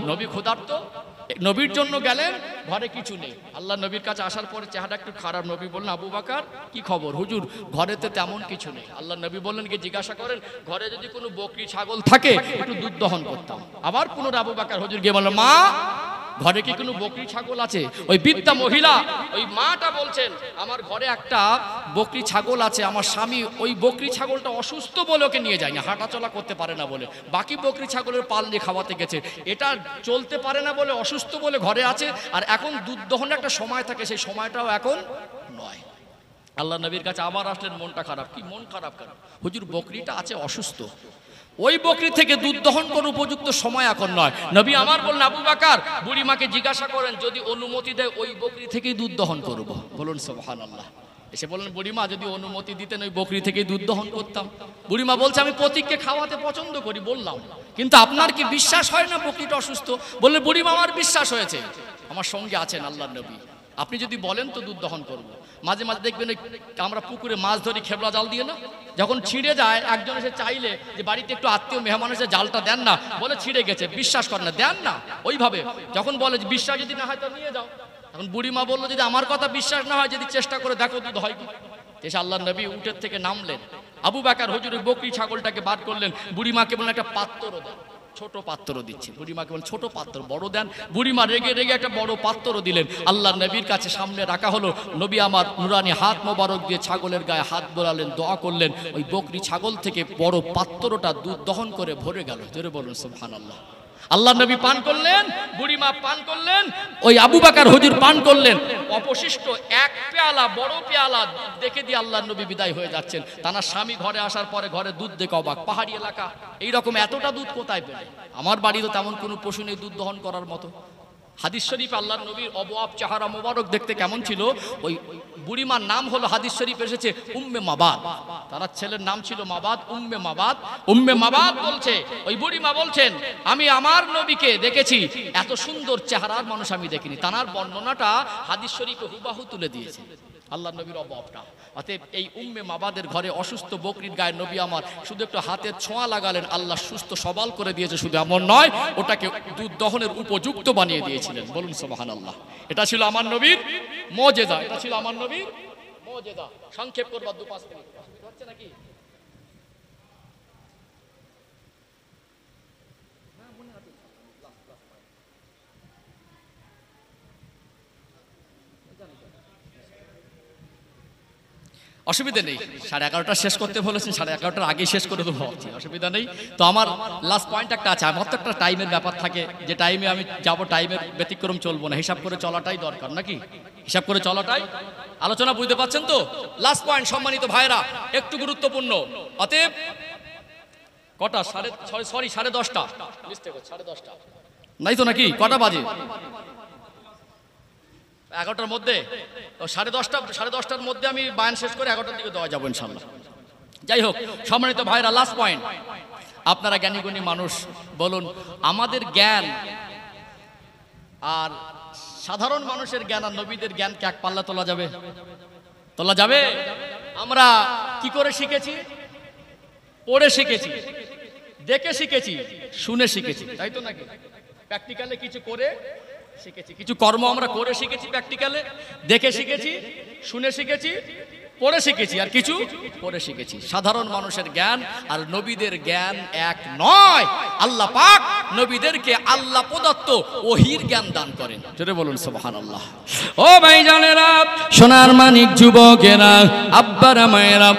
নবী ক্ষুধার্ত, নবীর জন্য গেলেন, ঘরে কিছু নেই। আল্লাহ নবীর কাছে আসার পরে চেহারা একটু খারাপ। নবী বললেন, আবু বকর কি খবর? হুজুর ঘরেতে তেমন কিছু নেই। আল্লাহ নবী বললেন, কি জিজ্ঞাসা করেন, ঘরে যদি কোনো বকরি ছাগল থাকে একটু দুধ দহন করতাম। আবার পুনরায় আবু বকর হুজুর গিয়ে বললেন, মা, ঘরে কি কোনো বকরি ছাগল আছে? ওই বৃদ্ধা মহিলা ওই মাটা বলছেন আমার ঘরে একটা বকরি ছাগল আছে, আমার স্বামী ওই বকরি ছাগলটা অসুস্থ বলে ওকে নিয়ে যায়নি, হাঁটাচলা করতে পারে না বলে, বাকি বকরি ছাগলের পাল নিয়ে খাওয়াতে গেছে, এটা চলতে পারে না বলে অসুস্থ বলে ঘরে আছে, আর এখন দুধ দহনের একটা সময় থাকে, সেই সময়টাও এখন নয়। আল্লাহ নবীর কাছে আবার আসলেন, মনটা খারাপ। কি মন খারাপ কেন? হুজুর বকরিটা আছে অসুস্থ, ওই বকরি থেকে দুধ দহন করার উপযুক্ত সময় এখন নয়। নবী আমার বললেন আবু বকর বুড়িমাকে জিজ্ঞাসা করেন যদি অনুমতি দেয় ওই বকরি থেকেই দুধ দহন করব। বলুন সুবহানাল্লাহ। এসে বললেন বুড়িমা যদি অনুমতি দিতেন ওই বকরি থেকেই দুধ দহন করতাম। বুড়িমা বলছে আমি প্রতীককে খাওয়াতে পছন্দ করি, বললাম কিন্তু আপনার কি বিশ্বাস হয় না বকরিটা অসুস্থ? বললেন বুড়িমা আমার বিশ্বাস হয়েছে, আমার সঙ্গে আছেন আল্লাহর নবী, আপনি যদি বলেন তো দুধ দহন করব। মাঝে মাঝে দেখবেন আমরা পুকুরে মাছ ধরি খেবলা জাল দিয়ে না, যখন ছিঁড়ে যায় একজন এসে চাইলে যে বাড়িতে একটু আত্মীয় মেহমান এসে জালটা দেন না, বলে ছিঁড়ে গেছে, বিশ্বাস করেন না, দেন না। ওইভাবে যখন বলে বিশ্বাস যদি না হয় তো নিয়ে যাও। এখন বুড়িমা বললো যদি আমার কথা বিশ্বাস না হয় যদি চেষ্টা করে দেখো দুধ হয় কি। এসে আল্লাহর নবী উটের থেকে নামলেন, আবু বকর হুজুরের বকরি ছাগলটাকে বার করলেন, বুড়িমাকে বললেন একটা পাত্র দেন, ছোট পাত্র দিচ্ছে। বুড়িমাকে বলেন ছোট পাত্র, বড় দেন। বুড়িমা রেগে রেগে একটা বড় পাত্র দিলেন, আল্লাহর নবীর কাছে সামনে রাখা হলো। নবী আমার নুরানি হাত মোবারক দিয়ে ছাগলের গায়ে হাত বোলালেন, দোয়া করলেন, ওই বকরি ছাগল থেকে বড় পাত্রটা দুধ দহন করে ভরে গেল। জোরে বলুন সুবহানাল্লাহ। আল্লাহ নবী পান করলেন, বুড়িমা পান করলেন, ওই আবু বকর হুজুর পান করলেন। অবশিষ্ট এক পেয়ালা, বড় পেয়ালা দুধ দেখে দিয়ে আল্লাহ নবী বিদায় হয়ে যাচ্ছেন। তার স্বামী ঘরে আসার পরে ঘরে দুধ দেখে অবাক, পাহাড়ি এলাকা এইরকম এতটা দুধ কোথায় পেলে? আমার বাড়িতে তেমন কোনো পশু নেই দুধ দহন করার মতো। হাদিস শরীফ আল্লাহর নবীর অবয়াব চেহারা মোবারক দেখতে কেমন ছিল? ওই বুড়িমার নাম হলো হাদিস শরীফ এসেছে উম্মে মাবাদ, তার ছেলের নাম ছিল মাবাদ, উম্মে মাবাদ। উম্মে মাবাদ বলছে, ওই বুড়িমা বলছেন আমি আমার নবীকে দেখেছি, এত সুন্দর চেহারার মানুষ আমি দেখিনি। তার বর্ণনাটা হাদিস শরীফে হুবাহু তুলে দিয়েছে আল্লাহর নবীর অবয়াবটা। অতএব এই উম্মে মাবাদের ঘরে অসুস্থ বকরির গায়ে নবী আমার শুধু একটু হাতের ছোঁয়া লাগালেন, আল্লাহ সুস্থ সবল করে দিয়েছে। শুধু এমন নয়, ওটাকে দুধ দহনের উপযুক্ত বানিয়ে দিয়েছিলেন। বলুন সুবহানাল্লাহ। এটা ছিল আমার নবীর মুজিজা, এটা ছিল আমার নবীর মুজিজা। সংক্ষেপ করবার 2-5 মিনিট হচ্ছে নাকি? অসুবিধা নেই, 11:30 শেষ করতে বলেছেন, 11:30 আগে শেষ করে দেবো, অসুবিধা নেই। তো আমার লাস্ট পয়েন্ট একটা আছে, আমার তো একটা টাইমের ব্যাপার থাকে, যে টাইমে আমি যাব টাইমের ব্যতিক্রম চলবো না, হিসাব করে চলাটাই দরকার নাকি? হিসাব করে চলাটাই আলোচনা, বুঝতে পারছেন তো? লাস্ট পয়েন্ট সম্মানিত ভাইরা একটু গুরুত্বপূর্ণ। অতএব কটা? 10:30 10:30 নাই তো নাকি? কটা বাজে? 11টার মধ্যে। 10:30টার মধ্যে আমি বায়ান শেষ করে 11টার দিকে দেওয়া যাবো ইনশাল্লাহ। যাই হোক সম্মানিত ভাইরা, লাস্ট পয়েন্ট, আপনারা জ্ঞানীগুণী মানুষ, বলুন আমাদের জ্ঞান আর সাধারণ মানুষের জ্ঞান আর নবীদের জ্ঞানকে এক পাল্লা তোলা যাবে? তোলা যাবে? আমরা কি করে শিখেছি? পড়ে শিখেছি, দেখে শিখেছি, শুনে শিখেছি, তাই তো নাকি? প্র্যাকটিক্যালে কিছু করে শিখেছি, কিছু কর্ম আমরা করে শিখেছি, প্র্যাকটিক্যালে দেখে শিখেছি, শুনে শিখেছি, পড়ে শিখেছি, আর কিছু পড়ে শিখেছি। সাধারণ মানুষের জ্ঞান আর নবীদের জ্ঞান এক নয়। আল্লাহ পাক নবীদেরকে আল্লাহ প্রদত্ত ওহির জ্ঞান দান করেন। জোরে বলুন সুবহানাল্লাহ। ও ভাইজানেরা, সোনার মানিক যুবকেরা, আব্বারা মায়েরা,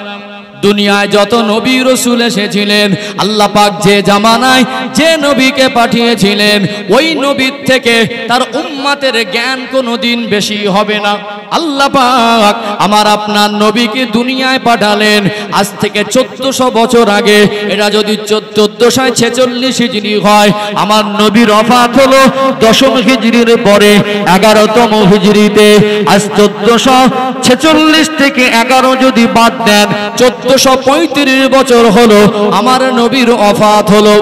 দুনিয়ায় যত নবী রাসূল এসেছিলেন, আল্লাহ পাক যে জামানায় যে নবীকে পাঠিয়েছিলেন ওই নবীর থেকে তার উম্মতের জ্ঞান কোনোদিন বেশি হবে না। আল্লাহ পাক আমার আপনার নবীকে দুনিয়ায় পাঠালেন আজ থেকে 1400 বছর আগে। এটা যদি 1446 হিজরি হয়, আমার নবীর ওফাত হলো 10ম হিজরির পরে 11তম হিজরিতে। আজ 1446 থেকে 11 যদি বাদ দেন 1435 বছর হলো আমার নবীর ওফাত হলো।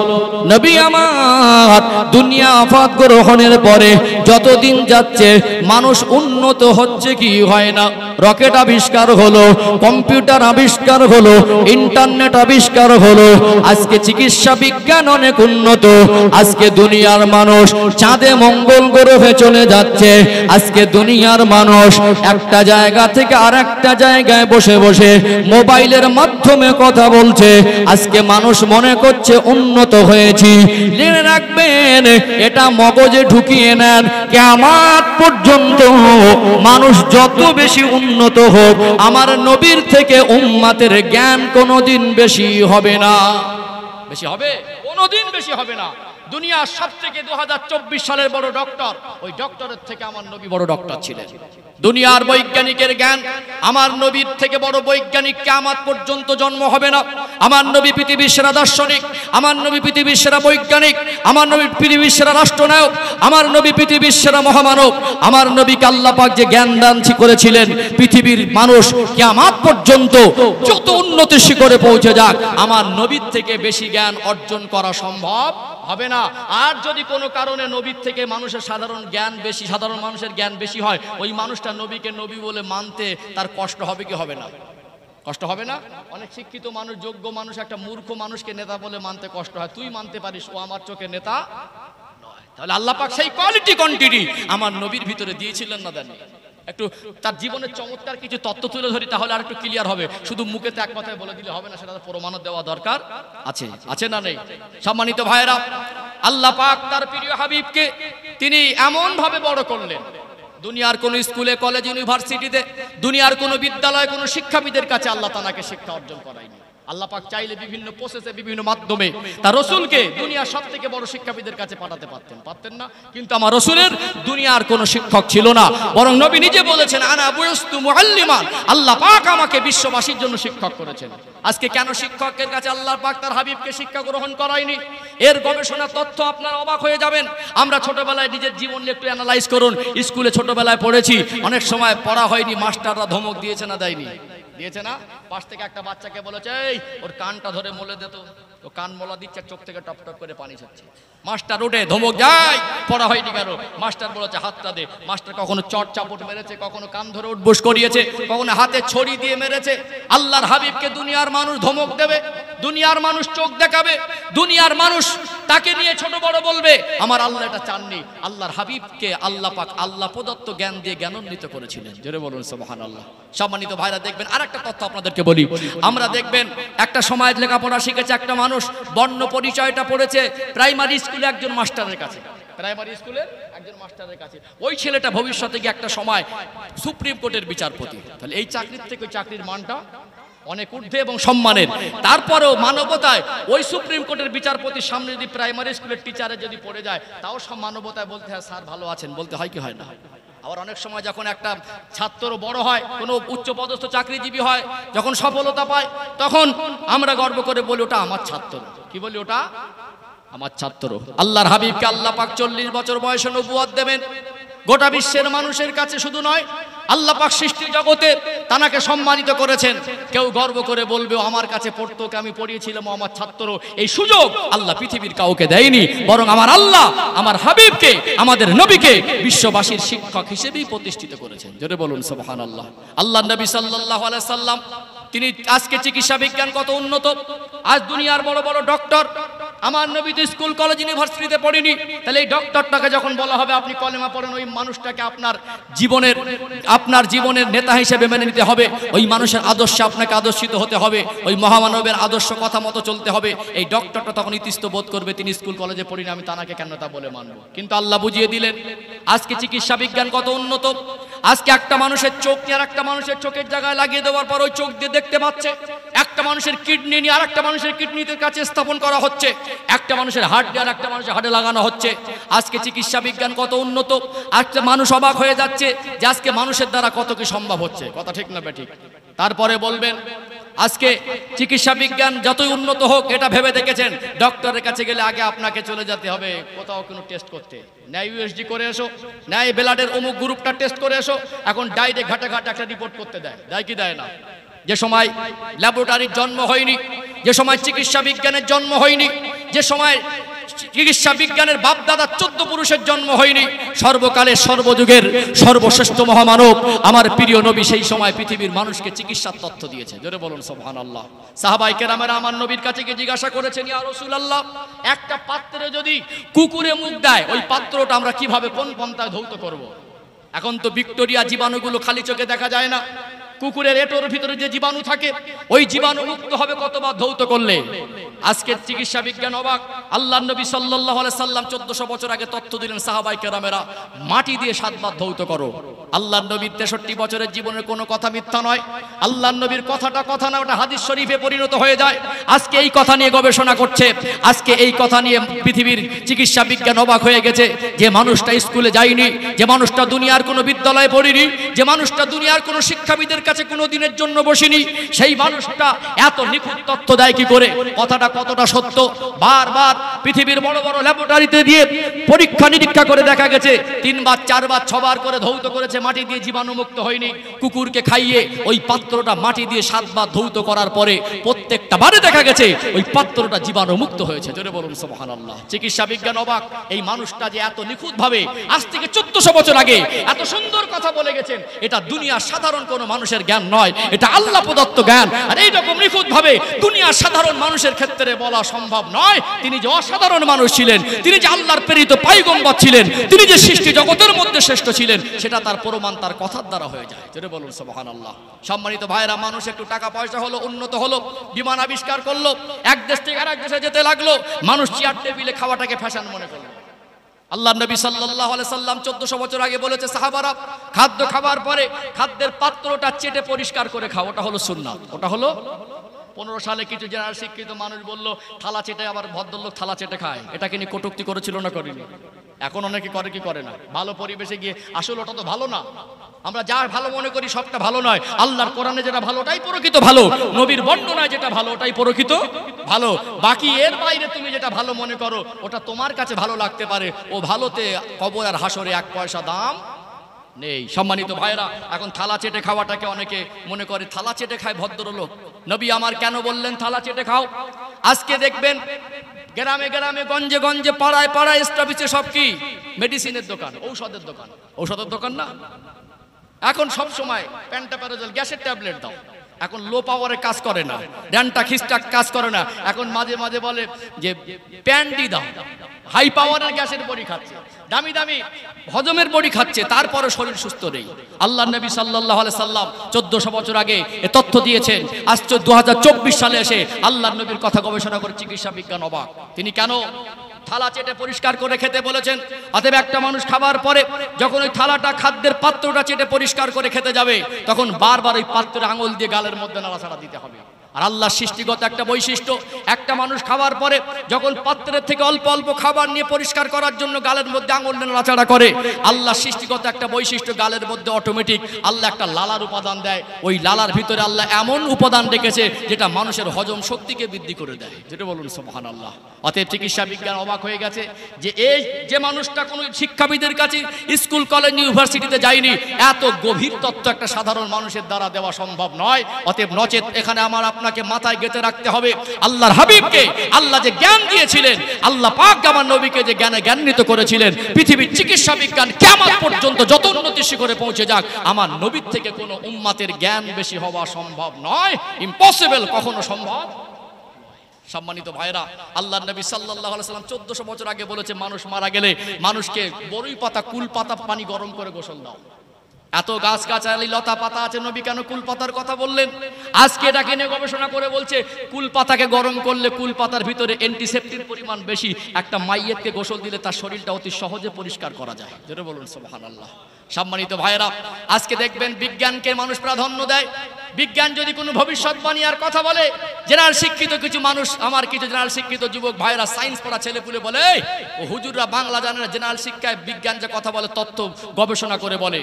নবী আমার দুনিয়া ওফাত গ্রহণের পরে যতদিন যাচ্ছে মানুষ উন্নত হচ্ছে কি হয় না? রকেট আবিষ্কার হলো, কম্পিউটার আবিষ্কার হলো, ইন্টারনেট আবিষ্কার হলো, আজকে চিকিৎসা বিজ্ঞান অনেক উন্নত। আজকে দুনিয়ার মানুষ চাঁদে মঙ্গল গ্রহে চলে যাচ্ছে। আজকে দুনিয়ার মানুষ একটা জায়গা থেকে আরেকটা জায়গায় বসে বসে মোবাইলের মাধ্যমে কথা বলছে। আজকে মানুষ মনে করছে উন্নত হয়ে হয়েছি। জেনে রাখবেন, এটা মগজে ঢুকিয়ে নেন, কিয়ামত পর্যন্ত মানুষ যত বেশি উন্নত হোক, আমার নবীর থেকে উম্মতের জ্ঞান কোনোদিন বেশি হবে না। বেশি হবে? কোনোদিন বেশি হবে না। দুনিয়ার সবথেকে 2024 সালের বড় ডক্টর, ওই ডক্টরের থেকে আমার নবী বড় ডক্টর ছিলেন। দুনিয়ার বৈজ্ঞানিকের জ্ঞান, আমার নবীর থেকে বড় বৈজ্ঞানিক কিয়ামত পর্যন্ত জন্ম হবে না। আমার নবী পৃথিবীর সেরা দার্শনিক, আমার নবী পৃথিবীর সেরা বৈজ্ঞানিক, আমার নবী পৃথিবীর সেরা রাষ্ট্রনায়ক, আমার নবী পৃথিবীর সেরা মহামানব। আমার নবীকে আল্লাহ পাক যে জ্ঞান দান করেছিলেন, পৃথিবীর মানুষ কিয়ামত পর্যন্ত যত উন্নতির শিখরে পৌঁছে যাক, আমার নবীর থেকে বেশি জ্ঞান অর্জন করা সম্ভব হবে না। আর যদি কোনো কারণে নবীর থেকে মানুষের সাধারণ মানুষের জ্ঞান বেশি হয়, ওই মানুষটা নবীকে নবী বলে মানতে তার কষ্ট হবে কি হবে না? কষ্ট হবে না? অনেক শিক্ষিত মানুষ, যোগ্য মানুষ, একটা মূর্খ মানুষকে নেতা বলে মানতে কষ্ট হয়। তুই মানতে পারিস, ও আমার চোখে নেতা নয়। তাহলে আল্লাহ পাক সেই কোয়ালিটি কোয়ান্টিটি আমার নবীর ভিতরে দিয়েছিলেন না? দেন। একটু তার জীবনের চমৎকার কিছু তথ্য তুলে ধরি, তাহলে আর একটু ক্লিয়ার হবে। শুধু মুখেতে এক কথায় বলে দিলে হবে না, সেটা প্রমাণও দেওয়া দরকার আছে। আছে না নেই? সম্মানিত ভাইয়েরা, আল্লাহ পাক তার প্রিয় হাবিবকে তিনি এমন ভাবে বড় করলেন, দুনিয়ার কোন স্কুলে, কলেজ, ইউনিভার্সিটিতে, দুনিয়ার কোন বিদ্যালয়ে, কোন শিক্ষাবিদের কাছে আল্লাহ তাআলাকে শিক্ষা অর্জন করায়নি। আল্লাহ পাক চাইলে বিভিন্ন প্রসেসে, বিভিন্ন মাধ্যমে তার রাসূলকে দুনিয়ার সবথেকে বড় শিক্ষাবিদের কাছে পাঠাতে পারতেন না। কিন্তু আমার রাসূলের দুনিয়ার কোনো শিক্ষক ছিল না, বরং নবী নিজে বলেছেন, আনা বুইস্তু মুআল্লিমান, আল্লাহ পাক আমাকে বিশ্ববাসীর জন্য শিক্ষক করেছেন। আজকে কেন শিক্ষকের কাছে আল্লাহ পাক তার হাবিবকে শিক্ষা গ্রহণ করায়নি? এর গবেষণা তথ্য আপনারা অবাক হয়ে যাবেন। আমরা ছোটবেলায় নিজের জীবন নিয়ে একটু অ্যানালাইজ করুন। স্কুলে ছোটবেলায় পড়েছি, অনেক সময় পড়া হয়নি, মাস্টাররা ধমক দিয়েছে না দেয়নি? দিয়েছে না? পাশ থেকে একটা বাচ্চাকে বলেছে, এই ওর কানটা ধরে মলে দে, তো কান মোলা দিচ্ছে, চোখ থেকে টপ টপ করে পানি ছাড়ছে। মাস্টার উঠে ধমক, যাই পড়া হয়নি কেন? মাস্টার বলেছে হাতটা দে। মাস্টার কখনো চট চাপট মেরেছে, কখনো কান ধরে উঠবোস করিয়েছে, কখনো হাতে ছড়ি দিয়ে মেরেছে। আল্লাহর হাবিবকে দুনিয়ার মানুষ ধমক দেবে, দুনিয়ার মানুষ চোখ দেখাবে, দুনিয়ার মানুষ তাকে নিয়ে ছোট বড় বলবে। আমার আল্লাহ এটা চাননি। আল্লাহর হাবিবকে আল্লাহ পাক আল্লাহ প্রদত্ত জ্ঞান দিয়ে জ্ঞানান্বিত করেছিলেন। জোরে বলুন সুবহানাল্লাহ। সম্মানিত ভাইরা, দেখবেন আরেকটা তথ্য আপনাদেরকে বলি। আমরা দেখবেন একটা সময় লেখাপড়া শিখেছে একটা মানুষ, বর্ণ পরিচয়টা পড়েছে প্রাইমারি স্কুলে একজন মাস্টারের কাছে, প্রাইমারি স্কুলের একজন মাস্টারের কাছে। ওই ছেলেটা ভবিষ্যতে গিয়ে একটা সময় সুপ্রিম কোর্টের বিচারপতি। তাহলে এই চাকরির থেকে ওই চাকরির মানটা অনেক ঊর্ধ্বে এবং সম্মানের। তারপরেও মানবতায় ওই সুপ্রিম কোর্টের বিচারপতির সামনে যদি প্রাইমারি স্কুলের টিচারে যদি পড়ে যায়, তাও সব মানবতায় বলতে হয়, স্যার ভালো আছেন, বলতে হয় কি হয় না? আবার অনেক সময় যখন একটা ছাত্র বড় হয়, কোনো উচ্চপদস্থ চাকরিজীবী হয়, যখন সফলতা পায়, তখন আমরা গর্ব করে বলি, ওটা আমার ছাত্র। কি বলি? ওটা আমার ছাত্র। আল্লাহর হাবিবকে আল্লাহ পাক 40 বছর বয়সে নবুয়ত দেবেন। গোটা বিশ্বের মানুষের কাছে শুধু নয়, আল্লাহ পাক সৃষ্টি জগতে তানাকে সম্মানিত করেছেন। কেউ গর্ব করে বলবে, আমার কাছে পড়তো, আমি পড়িয়েছিলাম, আমার ছাত্র। এই সুযোগ আল্লাহ পৃথিবীর কাউকে দেয়নি, বরং আমার আল্লাহ আমার হাবিবকে, আমাদের নবীকে বিশ্ববাসীর শিক্ষক হিসেবেই প্রতিষ্ঠিত করেছেন। জোরে বলুন সুবহানাল্লাহ। আল্লাহ নবী সাল্লাল্লাহু আলাইহি সাল্লাম, তিনি আজকে চিকিৎসা বিজ্ঞান কত উন্নত, আজ দুনিয়ার বড় বড় ডক্টর। আমার নবী তো স্কুল, কলেজ, ইউনিভার্সিটিতে পড়েনি। তাহলে এই ডক্টরটাকে যখন বলা হবে আপনি কলেমা পড়েন, ওই মানুষটাকে আপনার জীবনের নেতা হিসেবে মেনে নিতে হবে। ওই মানুষের আদর্শে আপনাকে আদর্শিত হতে হবে, ওই মহামানবের আদর্শ কথা মতো চলতে হবে। এই ডক্টরটা তখন ইতস্ত বোধ করবে, তিনি স্কুল কলেজে পড়িনি, আমি তানাকে কেন তা বলে মানবো? কিন্তু আল্লাহ বুঝিয়ে দিলেন আজকে চিকিৎসা বিজ্ঞান কত উন্নত। আজকে একটা মানুষের চোখ নিয়ে আর একটা মানুষের চোখের জায়গায় লাগিয়ে দেওয়ার পর ওই চোখ দিয়ে দেখতে পাচ্ছে। একটা মানুষের কিডনি নিয়ে আর একটা মানুষের কিডনিতে কাছে স্থাপন করা হচ্ছে। একটা মানুষের হার্ট দিয়ে আর একটা মানুষের হার্টে লাগানো হচ্ছে। আজকে চিকিৎসা বিজ্ঞান কত উন্নত, আজকে মানুষ অবাক হয়ে যাচ্ছে যে আজকে মানুষের দ্বারা কত কি সম্ভব হচ্ছে। কথা ঠিক না বেঠিক? তারপরে বলবেন আজকে চিকিৎসা বিজ্ঞান যতই উন্নত হোক, এটা ভেবে দেখেছেন ডক্টরের কাছে গেলে আগে আপনাকে চলে যেতে হবে কোথাও কোনো টেস্ট করতে, ন্যায় ইউএসজি করে এসো, ন্যায় ব্লাডের অমুক গ্রুপটা টেস্ট করে এসো। এখন ডাইরেক্ট ঘাটে ঘাটে একটা রিপোর্ট করতে দেয় কি দেয় না? যে সময় ল্যাবরেটরির জন্ম হয়নি, যে সময় চিকিৎসা বিজ্ঞানের জন্ম হয়নি, যে সময় চিকিৎসা বিজ্ঞানের বাপদাদা 14 পুরুষের জন্ম হয়নি, সর্বকালের সর্বযুগের সর্বশ্রেষ্ঠ মহামানব আমার প্রিয় নবী সেই সময় পৃথিবীর মানুষকে চিকিৎসার তথ্য দিয়েছে। জোরে বলুন সুবহানাল্লাহ। সাহাবায়ে কেরামেরা আমার নবীর কাছে গিয়ে জিজ্ঞাসা করেছেন, ইয়া রাসূলুল্লাহ, একটা পাত্রে যদি কুকুরে মুখ দেয়, ওই পাত্রটা আমরা কিভাবে, কোন পন্থায় ধৌত করব? এখন তো ভিক্টোরিয়া জীবাণুগুলো খালি চোখে দেখা যায় না। কুকুরের এটোর ভিতরে যে জীবাণু থাকে, ওই জীবাণু মুক্ত হবে কতবার ধৌত করলে? আজকের চিকিৎসা বিজ্ঞান অবাক। আল্লাহর নবী সাল্লাল্লাহু আলাইহি সাল্লাম 1400 বছর আগে তথ্য দিলেন সাহাবায়ে কেরামেরা মাটি দিয়ে 7 বার ধৌত করো। আল্লাহর নবীর 63 বছরের জীবনের কোনো কথা মিথ্যা নয়। আল্লাহর নবীর কথাটা কথা না, ওটা হাদিস শরীফে পরিণত হয়ে যায়। আজকে এই কথা নিয়ে গবেষণা করছে, আজকে এই কথা নিয়ে পৃথিবীর চিকিৎসা বিজ্ঞান অবাক হয়ে গেছে। যে মানুষটা স্কুলে যায়নি, যে মানুষটা দুনিয়ার কোনো বিদ্যালয়ে পড়েনি, যে মানুষটা দুনিয়ার কোনো শিক্ষাবিদের কাছে কোনো দিনের জন্য বসেনি, সেই মানুষটা এত নিখুঁত তথ্য দেয় কি করে? কথাটা কতটা সত্য বারবার পৃথিবীর বড় বড় ল্যাবরেটরিতে দিয়ে পরীক্ষা নিরীক্ষা করে দেখা গেছে 3 বার 4 বার 6 বার করে ধৌত করেছে, মাটি দিয়ে জীবাণুমুক্ত হয়নি। কুকুরকে খাইয়ে ওই পাত্রটা মাটি দিয়ে 7 বার ধৌত করার পরে প্রত্যেকটা বারে দেখা গেছে ওই পাত্রটা জীবাণুমুক্ত হয়েছে। জোরে বলুন সুবহানাল্লাহ। চিকিৎসা বিজ্ঞান অবাক। এই মানুষটা যে এত নিখুঁতভাবে আজ থেকে 1400 বছর আগে এত সুন্দর কথা বলে গেছেন, এটা দুনিয়ার সাধারণ কোনো মানুষের জ্ঞান নয়, এটা আল্লাহ প্রদত্ত জ্ঞান। আর এইরকম নিখুঁতভাবে দুনিয়ার সাধারণ মানুষের ক্ষেত্রে বলা সম্ভব নয়। তিনি যে অসাধারণ মানুষ ছিলেন, তিনি যে আল্লাহর প্রেরিত পয়গম্বর ছিলেন, তিনি যে সৃষ্টি জগতের মধ্যে শ্রেষ্ঠ ছিলেন, সেটা তার প্রমাণ তার কথার দ্বারা হয়ে যায়। জোরে বলুন সুবহানাল্লাহ। সম্মানিত ভাইরা, মানুষ একটু টাকা পয়সা হলো, উন্নত হলো, বিমান আবিষ্কার করলো, এক দেশ থেকে আরেক দেশে যেতে লাগলো, মানুষ চেয়ার টেবিলে খাওয়াটাকে ফ্যাশন মনে করলো। আল্লাহর নবী সাল্লাল্লাহু আলাইহি সাল্লাম 1400 বছর আগে বলেছে সাহাবারা খাদ্য খাবার পরে খাদ্যের পাত্রটা চেটে পরিষ্কার করে খাও, ওটা হলো সুন্নাত। ওটা হলো 15 সালে কিছু জেনারেল শিক্ষিত মানুষ বলল থালা চেটে, আবার ভদ্রলোক থালা চেটে খায়। এটাকে নিয়ে কটূক্তি করেছিল না করেনি? এখন অনেকে করে কি করে না, ভালো পরিবেশে গিয়ে আসলে ওটা তো ভালো না। আমরা যা ভালো মনে করি সবটা ভালো নয়। আল্লাহর কোরআনে যেটা ভালো ওটাই প্রকৃত ভালো, নবীর বর্ণনায় যেটা ভালো ওটাই প্রকৃত ভালো। বাকি এর বাইরে তুমি যেটা ভালো মনে করো ওটা তোমার কাছে ভালো লাগতে পারে, ও ভালোতে কবর আর হাসরে 1 পয়সা দাম নেই। সম্মানিত ভাইরা, এখন থালা চেটে খাওয়াটাকে অনেকে মনে করে থালা চেটে খায় ভদ্রলোক। নবী আমার কেন বললেন থালা চেটে খাও? আজকে দেখবেন গ্রামে গ্রামে, গঞ্জে গঞ্জে, পাড়ায় পাড়ায়, স্টপিসে সব কি মেডিসিনের দোকান, ঔষধের দোকান। ঔষধের দোকান না, এখন সব সময় প্যান্টাপ্যারাজল গ্যাসের ট্যাবলেট দাও। এখন লো পাওয়ারে কাজ করে না, ড্যান্টা খিস্টা কাজ করে না, এখন মাঝে মাঝে বলে যে প্যান্ডি দাও। হাই পাওয়ারের গ্যাসের বড়ি খাচ্ছে, দামি দামি হজমের বড়ি খাচ্ছে, তারপরে শরীর সুস্থ নেই। আল্লাহর নবী সাল্লাল্লাহু আলাইহি সাল্লাম 1400 বছর আগে এ তথ্য দিয়েছেন। আজ 2024 সালে এসে আল্লাহর নবীর কথা গবেষণা করে চিকিৎসা বিজ্ঞান অবাক। তিনি কেন থালা চেটে পরিষ্কার করে খেতে বলেছেন? অতএব একটা মানুষ খাবার পরে যখন ওই থালাটা, খাদ্যের পাত্রটা চেটে পরিষ্কার করে খেতে যাবে, তখন বারবার ওই পাত্রে আঙুল দিয়ে গালের মধ্যে নাড়াচাড়া দিতে হবে। আর আল্লাহর সৃষ্টিগত একটা বৈশিষ্ট্য, একটা মানুষ খাবার পরে যখন পাত্রের থেকে অল্প অল্প খাবার নিয়ে পরিষ্কার করার জন্য গালের মধ্যে আঙুল নাড়াচাড়া করে, আল্লাহর সৃষ্টিগত একটা বৈশিষ্ট্য, গালের মধ্যে অটোমেটিক আল্লাহ একটা লালার উপাদান দেয়। ওই লালার ভিতরে আল্লাহ এমন উপাদান রেখেছে যেটা মানুষের হজম শক্তিকে বৃদ্ধি করে দেয়। যেটা বলুন সুবহানাল্লাহ। অতএব চিকিৎসা বিজ্ঞান অবাক হয়ে গেছে যে এই যে মানুষটা কোনো শিক্ষাবিদের কাছে, স্কুল কলেজ ইউনিভার্সিটিতে যায়নি, এত গভীর তথ্য একটা সাধারণ মানুষের দ্বারা দেওয়া সম্ভব নয়। অতএব নচেত এখানে আপনাকে মাথায় গেঁথে রাখতে হবে, আল্লাহর হাবিবকে আল্লাহ যে জ্ঞান দিয়েছিলেন, আল্লাহ পাক আমার নবীকে যে জ্ঞানে জ্ঞানান্বিত করেছিলেন, পৃথিবীর চিকিৎসা বিজ্ঞান কিয়ামত পর্যন্ত যত উন্নতি শিখরে পৌঁছে যাক, আমার নবীর থেকে কোনো উম্মতের জ্ঞান বেশি হওয়া সম্ভব নয়, ইম্পসিবল, কখনো সম্ভব। সম্মানিত ভাইরা, আল্লাহর নবী সাল্লাল্লাহু আলাইহি সাল্লাম 1400 বছর আগে বলেছে মানুষ মারা গেলে মানুষকে বড়ই পাতা, কুল পাতা পানি গরম করে গোসল দাও। এত গাছ গাছালি লতা পাতা আছে, নবী কেন কুল পাতার কথা বললেন? আজকে এটাকে নিয়ে গবেষণা করে বলছে কুল পাতাকে গরম করলে কুল পাতার ভিতরে অ্যান্টিসেপ্টিক পরিমাণ বেশি, একটা মাইয়েতকে গোসল দিলে তার শরীরটা অতি সহজে পরিষ্কার করা যায়। যেটা বলুন সুবহানাল্লাহ। সম্মানিত ভাইরা, আজকে দেখবেন বিজ্ঞানকে মানুষ প্রাধান্য দেয়। বিজ্ঞান যদি কোনো ভবিষ্যৎবাণী আর কথা বলে, জেনারেল শিক্ষিত কিছু মানুষ, আমার কিছু জেনারেল শিক্ষিত যুবক ভাইরা, সায়েন্স পড়া ছেলেপুলে বলে ও হুজুররা বাংলা জানে না, জেনারেল শিক্ষায় বিজ্ঞান যে কথা বলে তথ্য গবেষণা করে বলে।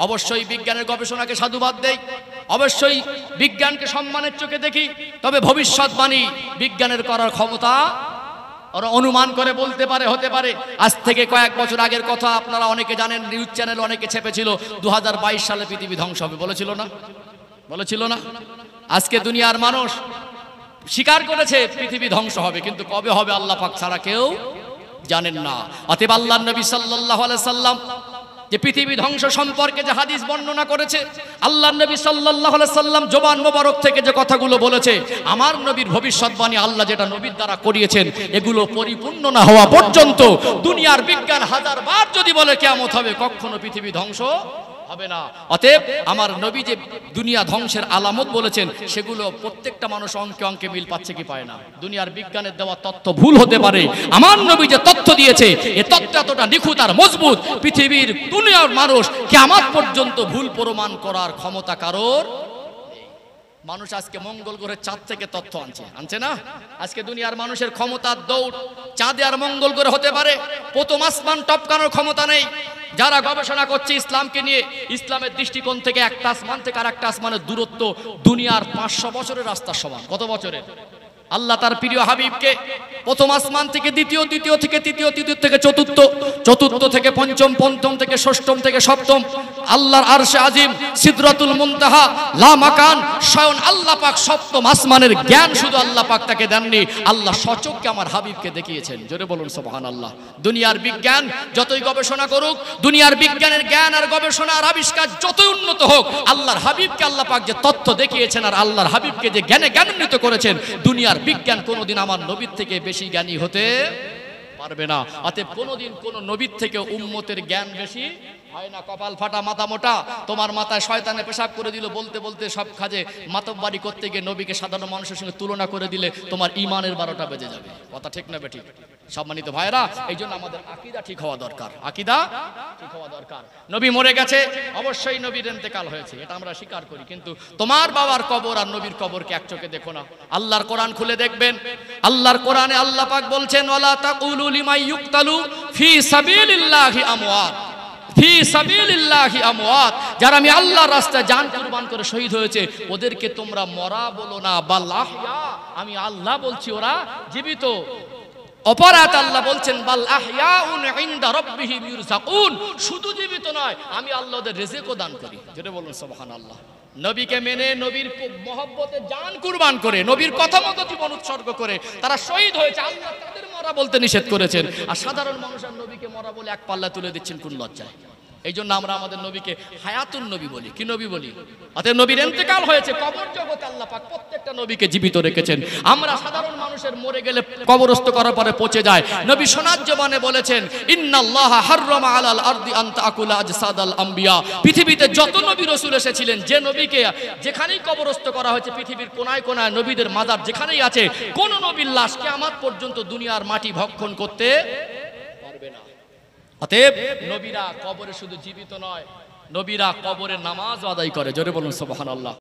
অবশ্যই বিজ্ঞানের গবেষণাকে সাধুবাদ দেই, অবশ্যই বিজ্ঞানকে সম্মানের চোখে দেখি, তবে ভবিষ্যৎবাণী বিজ্ঞানের করার ক্ষমতা ওরা অনুমান করে বলতে পারে, হতে পারে। আজ থেকে কয়েক বছর আগের কথা আপনারা অনেকে জানেন, নিউজ চ্যানেল অনেকে ছেপেছিল 2022 সালে পৃথিবী ধ্বংস হবে, বলেছিল না? বলেছিল না? আজকে দুনিয়ার মানুষ স্বীকার করেছে পৃথিবী ধ্বংস হবে, কিন্তু কবে হবে আল্লাহ পাক ছাড়া কেউ জানেন না। অতএব আল্লাহর নবী সাল্লাল্লাহু আলাইহি সাল্লাম যে পৃথিবী ধ্বংস সম্পর্কে যে হাদিস বর্ণনা করেছে, আল্লাহর নবী সাল্লাল্লাহু আলাইহি সাল্লাম জবান মোবারক থেকে যে কথাগুলো বলেছে, আমার নবীর ভবিষ্যৎবাণী আল্লাহ যেটা নবীর দ্বারা করিয়েছেন, এগুলো পরিপূর্ণ না হওয়া পর্যন্ত দুনিয়ার বিজ্ঞান 1000 বার যদি বলে কিয়ামত হবে, কখনো পৃথিবী ধ্বংস হবে না। অতএব আমার নবী যে দুনিয়া ধ্বংসের আলামত বলেছেন সেগুলো প্রত্যেকটা মানুষ অঙ্কে অঙ্কে মিল পাচ্ছে কি পায় না। দুনিয়ার বিজ্ঞানের দেওয়া তথ্য ভুল হতে পারে, আমার নবী যে তথ্য দিয়েছে এই তথ্য এতটা নিখুঁত আর মজবুত, পৃথিবীর দুনিয়ার মানুষ কিয়ামত পর্যন্ত ভুল প্রমাণ করার ক্ষমতা কারোর। মানুষ আজকে মঙ্গল গ্রহের চাঁদ থেকে তথ্য আনছে না। আজকে দুনিয়ার মানুষের ক্ষমতার দৌড় চাঁদে আর মঙ্গল গ্রহে হতে পারে, প্রথম আসমান টপকানোর ক্ষমতা নেই। যারা গবেষণা করছে ইসলামকে নিয়ে, ইসলামের দৃষ্টিকোণ থেকে একটা আসমান থেকে আর একটা আসমানের দূরত্ব দুনিয়ার 500 বছরের রাস্তার সমান। কত বছরের? আল্লাহ তার প্রিয় হাবিবকে প্রথম আসমান থেকে দ্বিতীয়, দ্বিতীয় থেকে তৃতীয়, তৃতীয় থেকে চতুর্থ, চতুর্থ থেকে পঞ্চম, পঞ্চম থেকে ষষ্ঠম থেকে সপ্তম, আল্লাহর আরশে আজিম, সিদরাতুল মুনতাহা, লা মাকান, স্বয়ং আল্লাহ পাক সপ্তম আসমানের জ্ঞান শুধু আল্লাহ পাক তাকে দেননি, আল্লাহ সচক্ষে আমার হাবিবকে দেখিয়েছেন। জোরে বলুন সুবহানাল্লাহ। দুনিয়ার বিজ্ঞান যতই গবেষণা করুক, দুনিয়ার বিজ্ঞানের জ্ঞান আর গবেষণা আর আবিষ্কার যতই উন্নত হোক, আল্লাহর হাবিবকে আল্লাহ পাক যে তথ্য দেখিয়েছেন আর আল্লাহর হাবিবকে যে জ্ঞানে জ্ঞানান্বিত করেছেন, দুনিয়ার বিজ্ঞান কোনোদিন আমার নবীর থেকে বেশি জ্ঞানী হতে পারবে না। অতএব কোনোদিন কোন নবীর থেকে উম্মতের জ্ঞান বেশি হয় না। কপাল ফাটা মাথা মোটা, তোমার মাথায় শয়তানে পেশাব করে দিল, বলতে বলতে সব কাজে মাতব্বারি করতে গিয়ে নবীকে সাধারণ মানুষের সঙ্গে তুলনা করে দিলে তোমার ইমানের 12টা বেজে যাবে। কথা ঠিক না বেঠিক? সম্মানিত ভাইরা, এই জন্য আমাদের আকীদা ঠিক হওয়া দরকার, আকীদা ঠিক হওয়া দরকার। নবী মরে গেছে, অবশ্যই নবীর ইন্তেকাল হয়েছে, এটা আমরা স্বীকার করি, কিন্তু তোমার বাবার কবর আর নবীর কবরকে এক চোখে দেখো না। আল্লাহর কোরআন খুলে দেখবেন, আল্লাহর কোরআনে আল্লাহ পাক বলছেন, ওয়ালা তাকুলু লিমান ইউকতালু ফি সাবিলিল্লাহি আমওয়াত, ফি সাবিলিল্লাহি আমওয়াত, যারা আমি আল্লাহর রাস্তায় জান কুরবান করে শহীদ হয়েছে ওদেরকে তোমরা মরা বলো না, বাল আহইয়া, আমি আল্লাহ বলছি ওরা জীবিত। অপরাধ আল্লাহ বলছেন বাল আহইয়াউন ইনদা রাব্বিহিম ইরযাকুন, শুধু জীবিত নয় আমি আল্লাহ ওদের রিজিকও দান করি। যেটা বলুন সুবহানাল্লাহ। নবীকে মেনে, নবীর মহব্বতে জান কুরবান করে, নবীর কথা মতো জীবন উৎসর্গ করে তারা শহীদ হয়েছে, আল্লাহ তাদের মরা বলতে নিষেধ করেছেন। আর সাধারণ মানুষ আর নবীকে মরা বলে এক পাল্লা তুলে দিচ্ছেন, কোন লজ্জায়? এই জন্য আমরা আমাদের নবীকে হায়াতুন নবী বলি। কি নবী বলি? অতএব নবীর ইন্তেকাল হয়েছে, কবর জগতে আল্লাহ পাক প্রত্যেকটা নবীকে জীবিত রেখেছেন। আমরা সাধারণ মানুষের মরে গেলে কবরস্থ করার পরে পচে যায়, নবী সোনার জবানে বলেছেন, ইন্নাল্লাহা হাররামা আলাল আরদি আন তাকুলা আজসাদাল আম্বিয়া, পৃথিবীতে যত নবী রাসূল এসেছিলেন, যে নবীকে যেখানেই কবরস্থ করা হয়েছে, পৃথিবীর কোনায় কোনায় নবীদের মাজার যেখানেই আছে, কোন নবীর লাশ কিয়ামত পর্যন্ত দুনিয়ার মাটি ভক্ষণ করতে পারবে না। অতএব নবীরা কবরে শুধু জীবিত নয়, নবীরা কবরে নামাজ আদায় করে। জোরে বলুন সুবহানাল্লাহ।